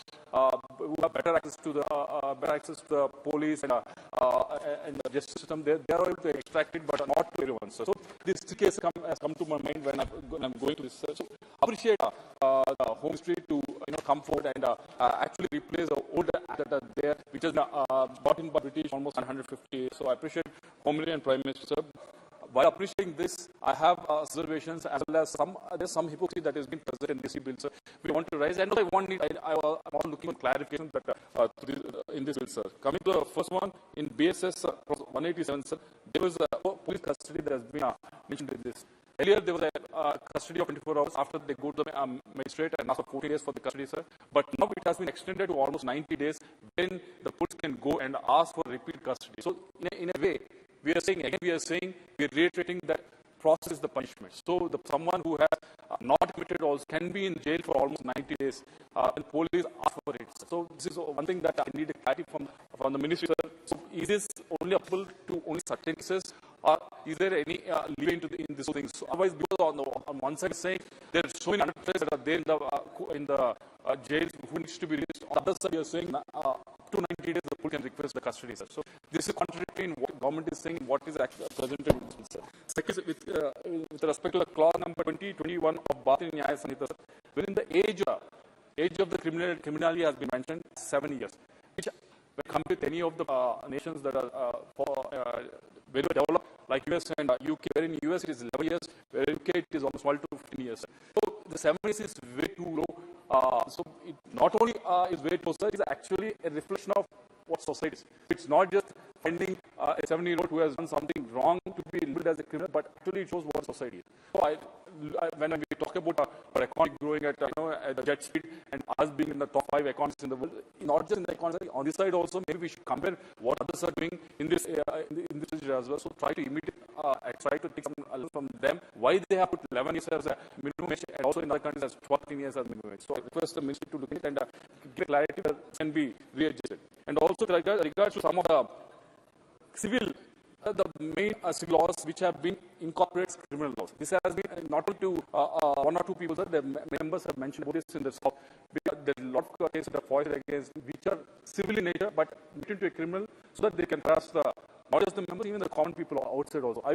who have better access to the police and the justice system. They are able to extract it, but not to everyone. So this case has come to my mind when I'm going to research. So appreciate the Home Ministry to come forward and actually replace the old act that are there, which is brought in by British almost 150 years. So I appreciate Home Ministry and Prime Minister. While appreciating this, I have observations as well as there's some hypocrisy that has been present in this bill, sir. We want to raise, and I'm also looking for clarification that in this bill, sir. Coming to the first one, in BSS 187, sir, there was a police custody that has been mentioned in this. Earlier, there was a custody of 24 hours after they go to the magistrate and ask for 40 days for the custody, sir. But now it has been extended to almost 90 days when the police can go and ask for repeat custody. So in a way, we are reiterating that process is the punishment. So someone who has not committed also can be in jail for almost 90 days and police ask for it. So this is one thing that I need a clarity from the ministry, sir. So is this only applicable to only certain cases, or is there any leeway in these things? So otherwise, because on one side saying there are so many undertakers that are there in the jails who needs to be released. On the other side, you are saying up to 90 days the police can request the custody, sir. So this is contradictory in what government is saying, what is actually presented in this bill, sir. Second, with respect to the clause number 2021 of Bharatiya Nyaya Samhita, sir, wherein the age of the criminality has been mentioned 7 years, which when compared with any of the nations that are very developed, like US and UK, where in US it is 11 years, where in UK it is almost 12 to 15 years. So the 7 years is way too low. So it not only is very low, sir, it is actually a reflection of what society is. It's not just finding a 7-year-old who has done something wrong to be labeled as a criminal, but actually it shows what society is. So when we talk about our economy growing at the jet speed and us being in the top 5 economies in the world, not just in the economy, on this side also, maybe we should compare what others are doing in this area as well. So try to imitate, try to take some from them, why they have put 11 years as a minimum age, and also in other countries as 14 years as minimum age. So I request the ministry to look at it and give clarity that can be readjusted. And also regards to some of the civil, the main civil laws which have been incorporated criminal laws. This has been not only to 1 or 2 people, sir, the members have mentioned about this in the South. There are a lot of cases that are filed against which are civil in nature but made into a criminal so that they can trust not just the members, even the common people outside also. I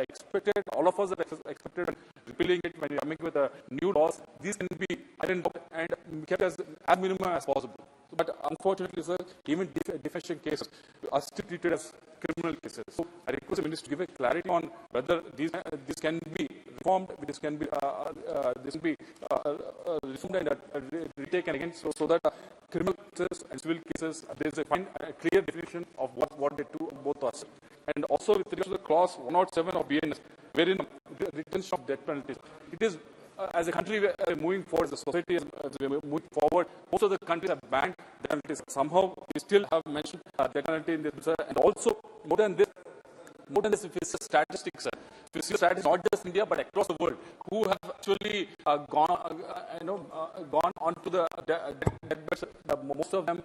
expected, all of us have expected repealing it when we are coming with new laws. These can be ironed out and kept as minimum as possible. But unfortunately, sir, even defamation cases are still treated as criminal cases. So I request the minister to give a clarity on whether this can be reformed, this can be reformed and retaken again, so that criminal cases and civil cases there is a clear definition of what they do both us. And also with regard to the clause 107 of BNS, wherein the retention of death penalties, it is. As a country, we are moving forward, the society is moving forward. Most of the countries have banned death penalties. Somehow, we still have mentioned death penalty in this, and also more than this, if it's a statistics, if you see statistics not just India but across the world, who have actually gone on to the deathbeds. Most of them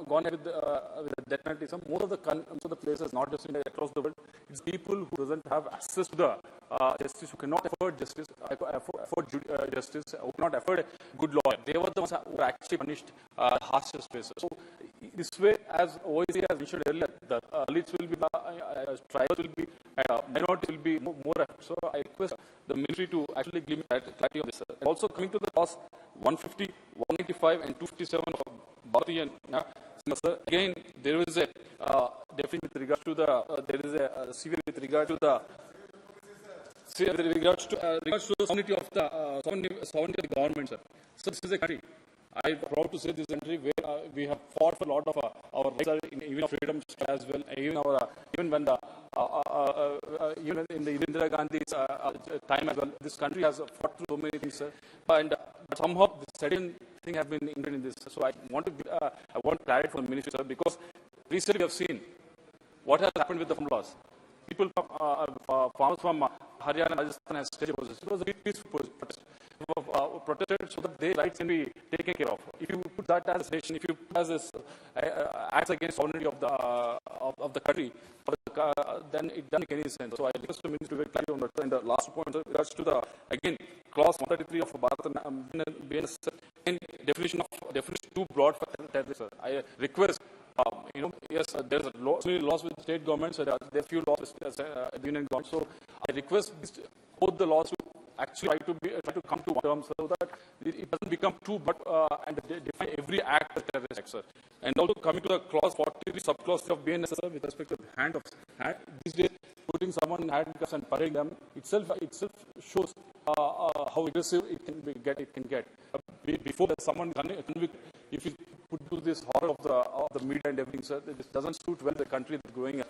gone with the death penalty. Most of the places, not just India, across the world, it's people who doesn't have access to the justice, who cannot afford justice, justice, who cannot afford a good lawyer. They were the ones who were actually punished harshest ways. So this way, as OIC has mentioned earlier, the elites will be, tribals will be, minorities will be more. So I request the ministry to actually give me clarity on this. And also coming to the clause 150, 195, and 257 of Bharatiya Nyaya, again there is a definitely with regard to the there is a severe with regard to the regards to the sovereignty of the government, sir. So this is a country. I'm proud to say this country where we have fought for a lot of our rights, even our freedoms as well, even when the even in the Indira Gandhi's time as well, this country has fought through so many things, and but somehow the certain thing have been included in this. So I want to I want clarity from the ministry, sir, because recently we have seen what has happened with the farm laws. People, farmers from Haryana, Rajasthan has staged protests. It was a very peaceful protest. Protested so that their rights can be taken care of. If you put that as a nation, if you put as this acts against sovereignty of the country, then it doesn't make any sense. So I request the minister to be clarity on that. And the last point regards to the again clause 133 of Bharat BNS and definition too broad for terrorists. I request. Yes, there's so many laws with state governments, there are few laws with union government. So I request both the laws to actually try to come to one term so that it doesn't become too but and define every act as terrorist act, sir. And also coming to the clause 43 subclause of BNS, sir, with respect to the hand these days putting someone in handcuffs and parading them itself shows how aggressive it can get. Before that someone convicted, if you put to this horror of the media and everything, sir, this doesn't suit well the country that's going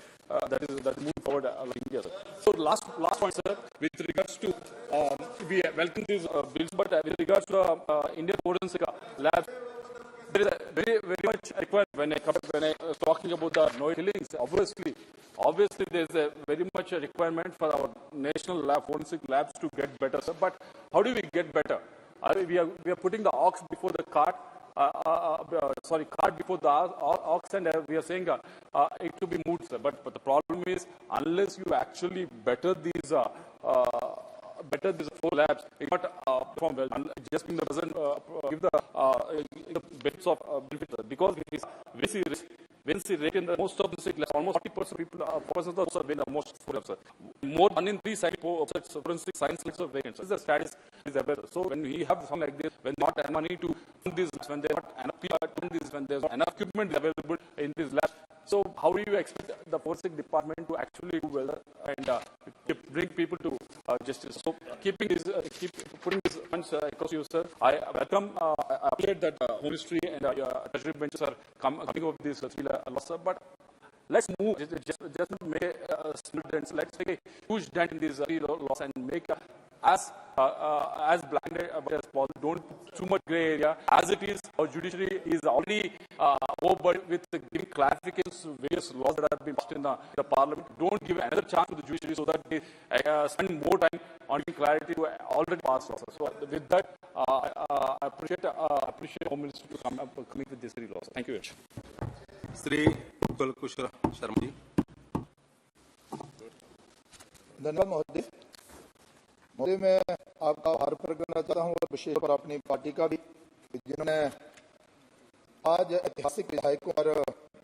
that is moving forward like India, sir. So last point, sir, with regards to we welcome these bills, but with regards to Indian forensic labs, there is a very much required when I was talking about the noise killings. Obviously, there is a very much a requirement for our national forensic labs to get better, sir. But how do we get better? We are putting the ox before the cart. Cart before the ox, and we are saying it to be moved, sir. But the problem is, unless you actually better these 4 labs, it not perform well. Just being the present, give the bits of benefit, because when we rate in the most of the sick labs, almost 40% people persons are being the most full, sir. More 1 in 3 forensic science labs are vacant. So the status is available. So when we have something like this, when not enough money to fund this, when there are enough people doing this, when there's enough equipment available in this lab, so how do you expect the forensic department to actually do well and bring people to justice? So keep putting these points across you, sir. I welcome, I appreciate that Home Ministry and Treasury benches are coming up with this laws, sir. But let's move, just make a small dent. Let's make a huge dent in these laws and make as blinded as possible. Don't put too much grey area. As it is, our judiciary is already overburdened with giving clarifications to various laws that have been passed in the parliament. Don't give another chance to the judiciary so that they spend more time on giving clarity to already passed laws. So with that, I appreciate Home Ministry to coming with these 3 laws. Thank you very much. Shri कुलकुश Sharma ji. धन्यवाद महोदय। मैं आपका आभार प्रकट करना चाहता हूँ, और विशेष पर अपनी पार्टी का भी, जिन्होंने आज ऐतिहासिक विधायकों पर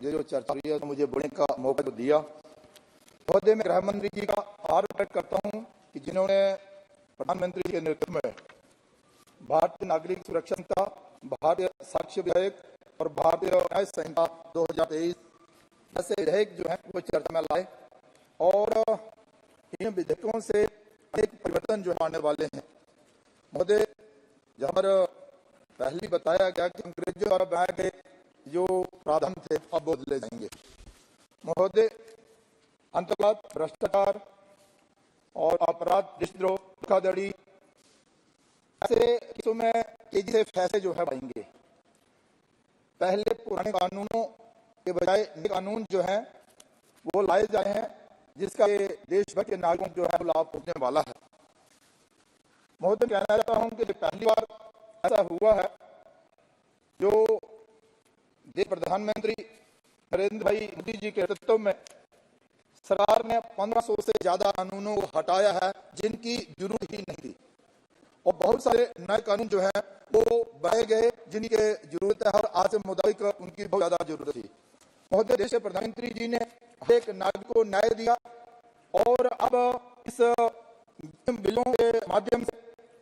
ये जो चर्चा हुई है तो मुझे बोलने का मौका तो दिया। महोदय, मैं गृह मंत्री जी का आभार प्रकट करता हूँ कि जिन्होंने प्रधानमंत्री के नेतृत्व में भारतीय नागरिक सुरक्षा संहिता, भारतीय साक्ष्य विधेयक और भारतीय न्याय संहिता 2023 ऐसे विधेयक जो है वो चर्चा में लाए, और इन विधेयकों से अनेक परिवर्तन जो आने वाले हैं। महोदय, जहाँ पर पहले बताया गया कि अंग्रेजों द्वारा बनाए गए जो प्रावधान थे अब बदले जाएंगे। महोदय, अंतर्रात, भ्रष्टाचार और अपराध, देशद्रोह, धोखाधड़ी, ऐसे केसों में तेजी से फैसले जो है आएंगे। पहले पुराने कानूनों के बजाय नए कानून जो हैं वो लाए जाए हैं, जिसका ये देश भर के नागरिकों जो है लाभ पहुंचने वाला है। महोदय, कहना चाहता हूं कि पहली बार ऐसा हुआ है जो देश प्रधानमंत्री नरेंद्र भाई मोदी जी के नेतृत्व में सरकार ने 1500 से ज्यादा कानूनों को हटाया है जिनकी जरूरत ही नहीं थी, और बहुत सारे नए कानून जो है वो बनाए गए जिनकी जरूरत है, और आज के मुताबिक उनकी बहुत ज्यादा जरूरत थी। महोदय, देश के प्रधानमंत्री जी ने हर एक नागरिक को न्याय दिया, और अब इस बिलों के माध्यम से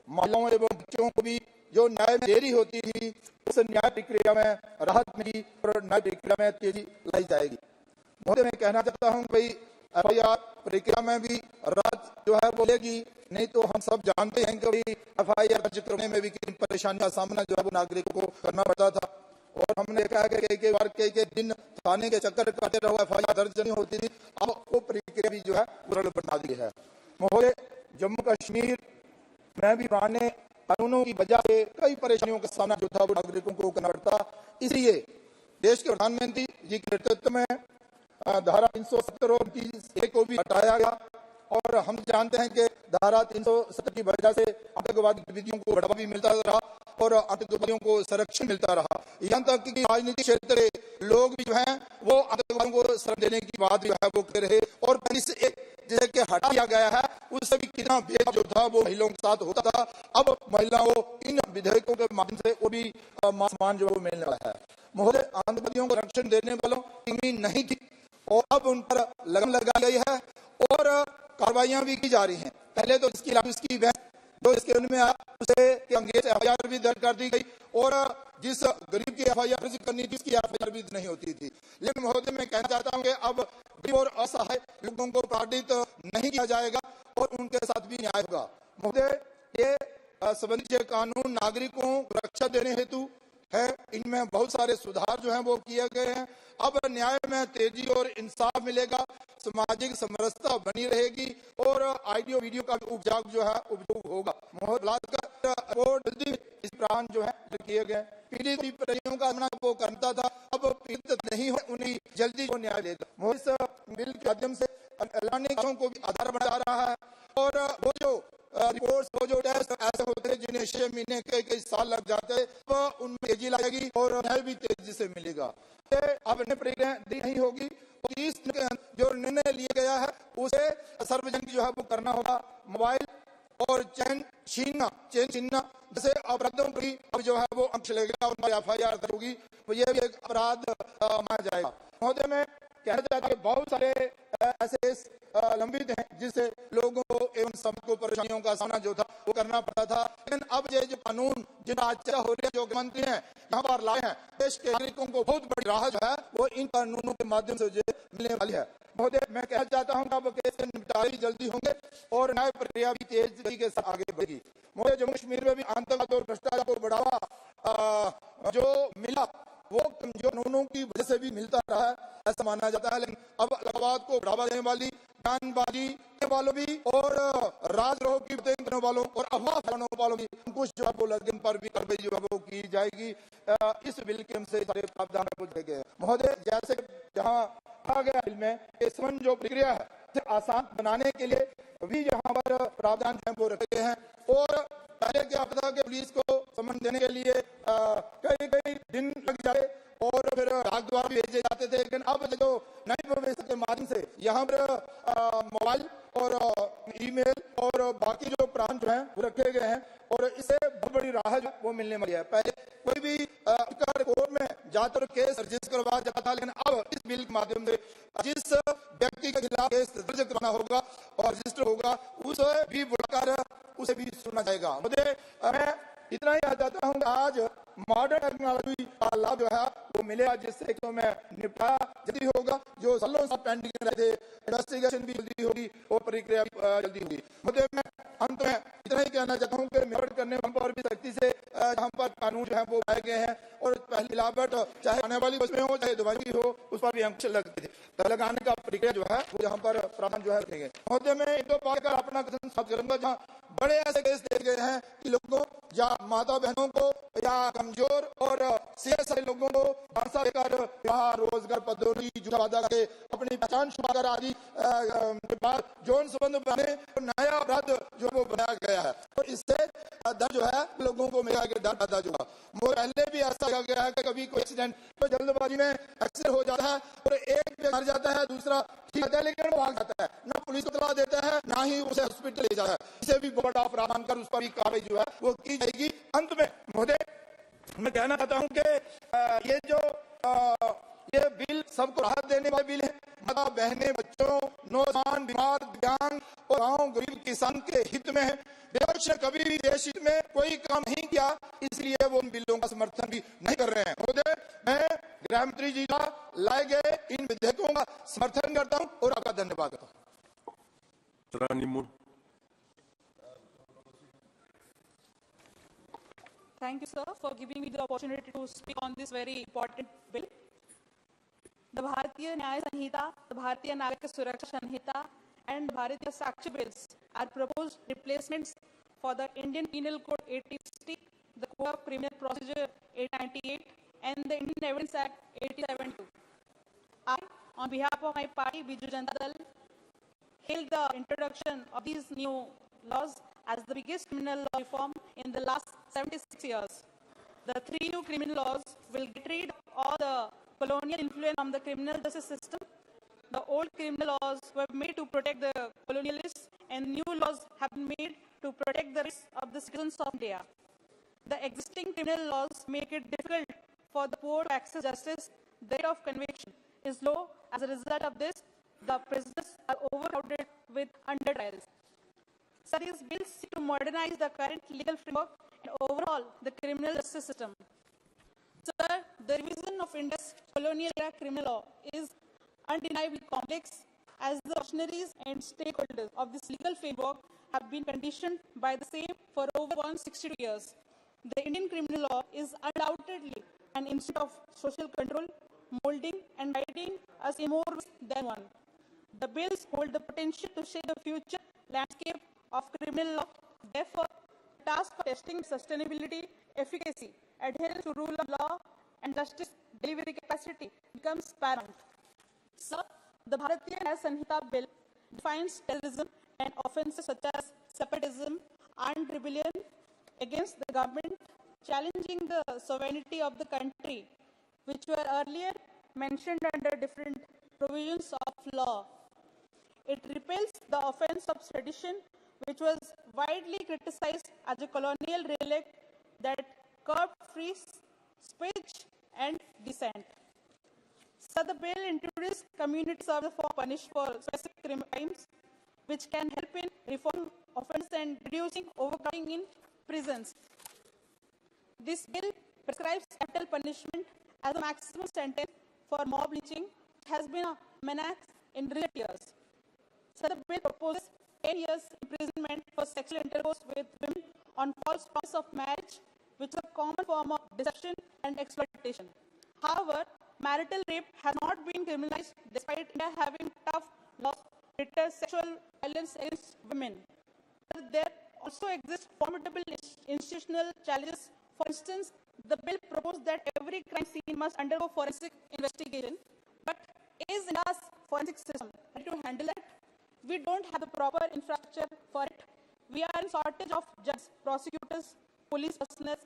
महिलाओं एवं बच्चों को भी जो न्याय में देरी होती थी उस न्याय प्रक्रिया में राहत मिली और न्याय प्रक्रिया में तेजी लाई जाएगी। महोदय, मैं कहना चाहता हूं भाई FIR प्रक्रिया में भी रात जो है वो लेगी, नहीं तो हम सब जानते हैं कि FIR दर्ज करने में भी किन परेशानी का सामना जो है वो नागरिकों को करना पड़ता था। और हमने देखा है कि कई बार कई दिन थाने के चक्कर काटे रहो, FIR दर्ज नहीं होती थी। अब वो प्रक्रिया भी जो है सरल बना दी है। महोदय, जम्मू कश्मीर में भी पुराने कानूनों की वजह से कई परेशानियों का सामना जो था वो नागरिकों को करना पड़ता। इसलिए देश के प्रधानमंत्री जी के नेतृत्व में धारा 370 और 330 को भी हटाया गया। और हम जानते हैं कि धारा 370 की वजह से आतंकवादी गतिविधियों को बढ़ावा भी मिलता रहा और आतंकवादियों को संरक्षण मिलता रहा। यहाँ तक कि राजनीतिक क्षेत्र के लोग भी जो हैं वो आतंकवादियों को शरण देने की बात जो है वो कर रहे। और जैसे कि हटा दिया गया है, उससे भी कितना भेदभाव जो था वो महिलाओं के साथ होता था, अब महिलाओं को इन विधेयकों के माध्यम से वो भी सम्मान जो है वो मिलने वाला है। महोदय, आतंकवादियों को रक्षण देने वालों की कमी नहीं थी और अब उन पर लगाम लगाई गई है और कार्रवाइयां भी की जा रही हैं। पहले तो इसकी बहस जो इसके उनमें उसे अंग्रेज FIR भी दर्ज कर दी गई और जिस गरीब की FIR दर्ज करनी थी उसकी FIR भी नहीं होती थी। लेकिन महोदय, मैं कहना चाहता हूं कि अब गरीब और असहाय लोगों को ताड़ित नहीं किया जाएगा और उनके साथ भी न्याय होगा। महोदय, ये संबंधित कानून नागरिकों को रक्षा देने हेतु है, इनमें बहुत सारे सुधार जो हैं वो किए गए हैं। अब न्याय में तेजी और इंसाफ मिलेगा, सामाजिक समरसता बनी रहेगी और ऑडियो वीडियो का उपयोग जो है उपयोग होगा। जल्दी इस प्राण जो है किए गए। पीड़ित परियों का सामना वो करता था, अब पीड़ित नहीं हो, उन्हें जल्दी वो न्याय देगा। इस बिल के माध्यम से एलानी को भी आधार बना रहा है और वो जो रिपोर्ट्स, वो जो टेस्ट ऐसे होते हैं जिन्हें 6 महीने कई साल लग जाते हैं, वो उनमें तेजी लगेगी और न्याय भी तेजी से मिलेगा। अब प्रक्रिया नहीं होगी, 30 जो निर्णय लिया गया है उसे सार्वजनिक जो है वो करना होगा। मोबाइल और चेन छीनना जैसे अपराधों पर अब जो है वो अंश लगेगा, उन पर FIR दर्ज होगी, तो ये भी एक अपराध माना जाएगा। महोदय, मैं कहना चाहता हूँ बहुत सारे ऐसे लंबित हैं जिससे लोगों को एवं समाज को परेशानियों का सामना जो था वो करना पड़ता था। लेकिन अब ये जो कानून जिन आज चर्चा हो रही है, जो मंत्री हैं यहाँ पर लाए हैं, देश के नागरिकों को बहुत बड़ी राहत जो है वो इन कानूनों के माध्यम से मिलने वाली है। महोदय, मैं कहना चाहता हूँ कि अब केस के निपटारे जल्दी होंगे और न्याय प्रक्रिया भी तेजी के साथ आगे बढ़ेगी। महोदय, जम्मू कश्मीर में भी आतंकवाद और भ्रष्टाचार को बढ़ावा जो मिला वो कमजोर कानूनों की वजह से भी मिलता रहा है, ऐसा माना जाता है। लेकिन अब अलगाववाद को बढ़ावा देने वाली, बयानबाजी करने वालों भी और राजद्रोह की करने वालों और अफवाह फैलाने वालों की अंकुश जो है वो लगन पर भी कार्रवाई जो है वो की जाएगी। इस बिल के से सारे प्रावधान पूछे गए। महोदय, जैसे जहाँ कहा गया बिल में समन जो प्रक्रिया है आसान बनाने के लिए भी यहाँ पर प्रावधान जो है वो रखे गए हैं। और पहले क्या होता था कि पुलिस को समन देने के लिए कई दिन लग जाए और फिर डाक द्वारा भेजे जाते थे। लेकिन अब जो नई व्यवस्था के माध्यम से यहाँ पर मोबाइल और ईमेल और बाकी जो प्राण जो हैं वो रखे गए हैं और इससे बहुत बड़ी राहत वो मिलने वाली है। पहले कोई भी कोर्ट में जाकर केस रजिस्टर करवाया जाता था, लेकिन अब इस बिल के माध्यम से जिस व्यक्ति के खिलाफ केस दर्ज करना होगा और रजिस्टर होगा उसे भी बुलाकर उसे भी सुना जाएगा। मुझे मैं इतना ही कहा चाहता हूँ, आज मॉडर्न टेक्नोलॉजी का लाभ जो है वो मिलेगा, जिससे तो मैं निपटा जल्दी होगा, जो सालों से पेंडिंग रहे थे, इन्वेस्टिगेशन भी जल्दी होगी और प्रक्रिया जल्दी होगी। मुझे मैं अंत में इतना ही कहना चाहता हूँ कि मिलावट करने पर भी सख्ती से यहाँ पर कानून जो है वो लाए गए हैं और पहली मिलावट चाहे आने वाली बस में हो चाहे दवाई भी हो उस पर भी अंकुश लगते थे, तो लगाने का प्रक्रिया जो है वो यहाँ पर प्रावधान जो है रखेंगे। महोदय, मैं एक दो बात कर अपना कथन साफ करूंगा, जहाँ बड़े ऐसे केस दे गए हैं कि लोगों या माता बहनों को या कमजोर और सेहत सारे लोगों को भाषा देकर रोजगार पदोन्नति झूठा वादा करके अपनी पहचान छुपाकर आदि के बाद जौन संबंध बने तो नया अपराध जो वो बनाया गया है और इससे डर जो है लोगों को मेरा डर पैदा जो है। पहले भी ऐसा कहा गया है कि कभी कोई एक्सीडेंट तो जल्दबाजी में एक्सीडेंट हो जाता है और एक पे मर जाता है, दूसरा ठीक है लेकिन वो भाग जाता है, ना पुलिस को इत्तला देता है ना ही उसे हॉस्पिटल ले जाता है। इसे भी बड़ा प्रावधान कर उस पर भी कार्रवाई जो है वो की जाएगी। अंत में महोदय मैं कहना चाहता हूं कि ये जो ये बिल सबको राहत देने वाला बिल है। माता बहने बच्चों नौजवान बीमार दिव्यांग और गाँव गरीब किसान के हित में है। विपक्ष ने कभी भी देश हित में कोई काम नहीं किया, इसलिए वो उन बिलों का समर्थन भी नहीं कर रहे हैं। महोदय, मैं गृह मंत्री जी का लाए गए इन विधेयकों का समर्थन करता हूं और आपका धन्यवाद करता हूं। रानी mood. Thank you, sir, for giving me the opportunity to speak on this very important bill. The Bharatiya Nyaya Sanhita, the Bharatiya Nagarika Suraksha Sanhita, and Bharatiya Sakshi bills are proposed replacements for the Indian Penal Code 860, the Code of Criminal Procedure 898, and the Indian Evidence Act 872. I, on behalf of my party, Biju Janata Dal, hail the introduction of these new laws as the biggest criminal law reform in the last 76 years. The three new criminal laws will get rid of all the colonial influence from the criminal justice system. The old criminal laws were made to protect the colonialists, and new laws have been made to protect the rights of the citizens of India. The existing criminal laws make it difficult for the poor to access justice. The rate of conviction is low. As a result of this, the prisons are overcrowded with under trials. So these bills seek to modernize the current legal framework and overall the criminal justice system. Sir, the revision of India's colonial era criminal law is undeniably complex, as the functionaries and stakeholders of this legal framework have been conditioned by the same for over 162 years. The Indian criminal law is undoubtedly an instrument of social control, molding and guiding us in more ways than one. The bills hold the potential to shape the future landscape of criminal law. Therefore, the task of testing sustainability, efficacy, adherence to rule of law, and justice delivery capacity becomes paramount. So, the Bharatiya Nyaya Sanhita bill defines terrorism and offences such as separatism, armed rebellion against the government, challenging the sovereignty of the country, which were earlier mentioned under different provisions of law. It repeals the offense of sedition, which was widely criticized as a colonial relic that curbed free speech and dissent. So the bill introduced community service for punished for specific crimes, which can help in reforming offense and reducing overcrowding in prisons. This bill prescribes capital punishment as a maximum sentence for mob lynching, which has been a menace in recent years. So the bill proposes 10 years imprisonment for sexual intercourse with women on false promise of marriage, which is a common form of deception and exploitation. However, marital rape has not been criminalized despite India having tough laws to deter sexual violence against women. There also exist formidable institutional challenges. For instance, the bill proposed that every crime scene must undergo forensic investigation. But is India's forensic system ready to handle that? We don't have the proper infrastructure for it. We are in shortage of judges, prosecutors, police personnel,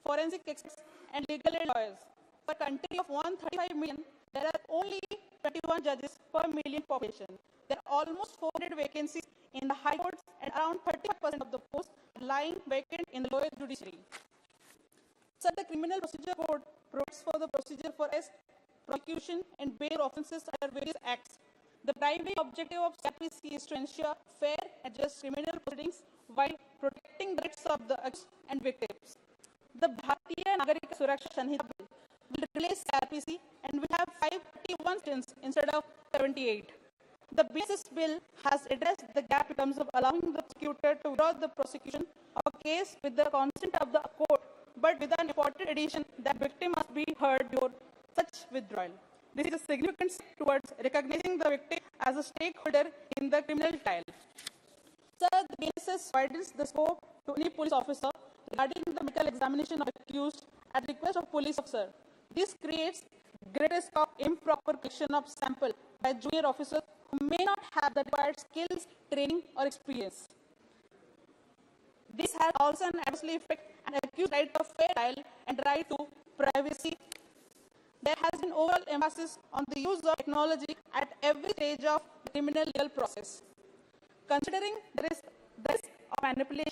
forensic experts, and legal aid lawyers. For a country of 135 million, there are only 21 judges per million population. There are almost 400 vacancies in the high courts, and around 35% of the posts lying vacant in the lower judiciary. So the Criminal Procedure Code provides for the procedure for arrest, prosecution, and bail offences under various acts. The primary objective of CRPC is to ensure fair and just criminal proceedings while protecting the rights of the accused and victims. The Bharatiya Nagarika Suraksha Sanhita bill will replace CRPC and will have 531 sections instead of 78. The basis bill has addressed the gap in terms of allowing the prosecutor to withdraw the prosecution of a case with the consent of the court, but with an important addition that victim must be heard before such withdrawal. This is a significant step towards recognizing the victim as a stakeholder in the criminal trial. Sir, the basis widens the scope to any police officer regarding the medical examination of accused at the request of police officer. This creates greater risk of improper collection of sample by junior officers who may not have the required skills, training, or experience. This has also an adversely effect on accused right of fair trial and right to privacy. There has been overall emphasis on the use of technology at every stage of the criminal legal process. Considering the risk of manipulation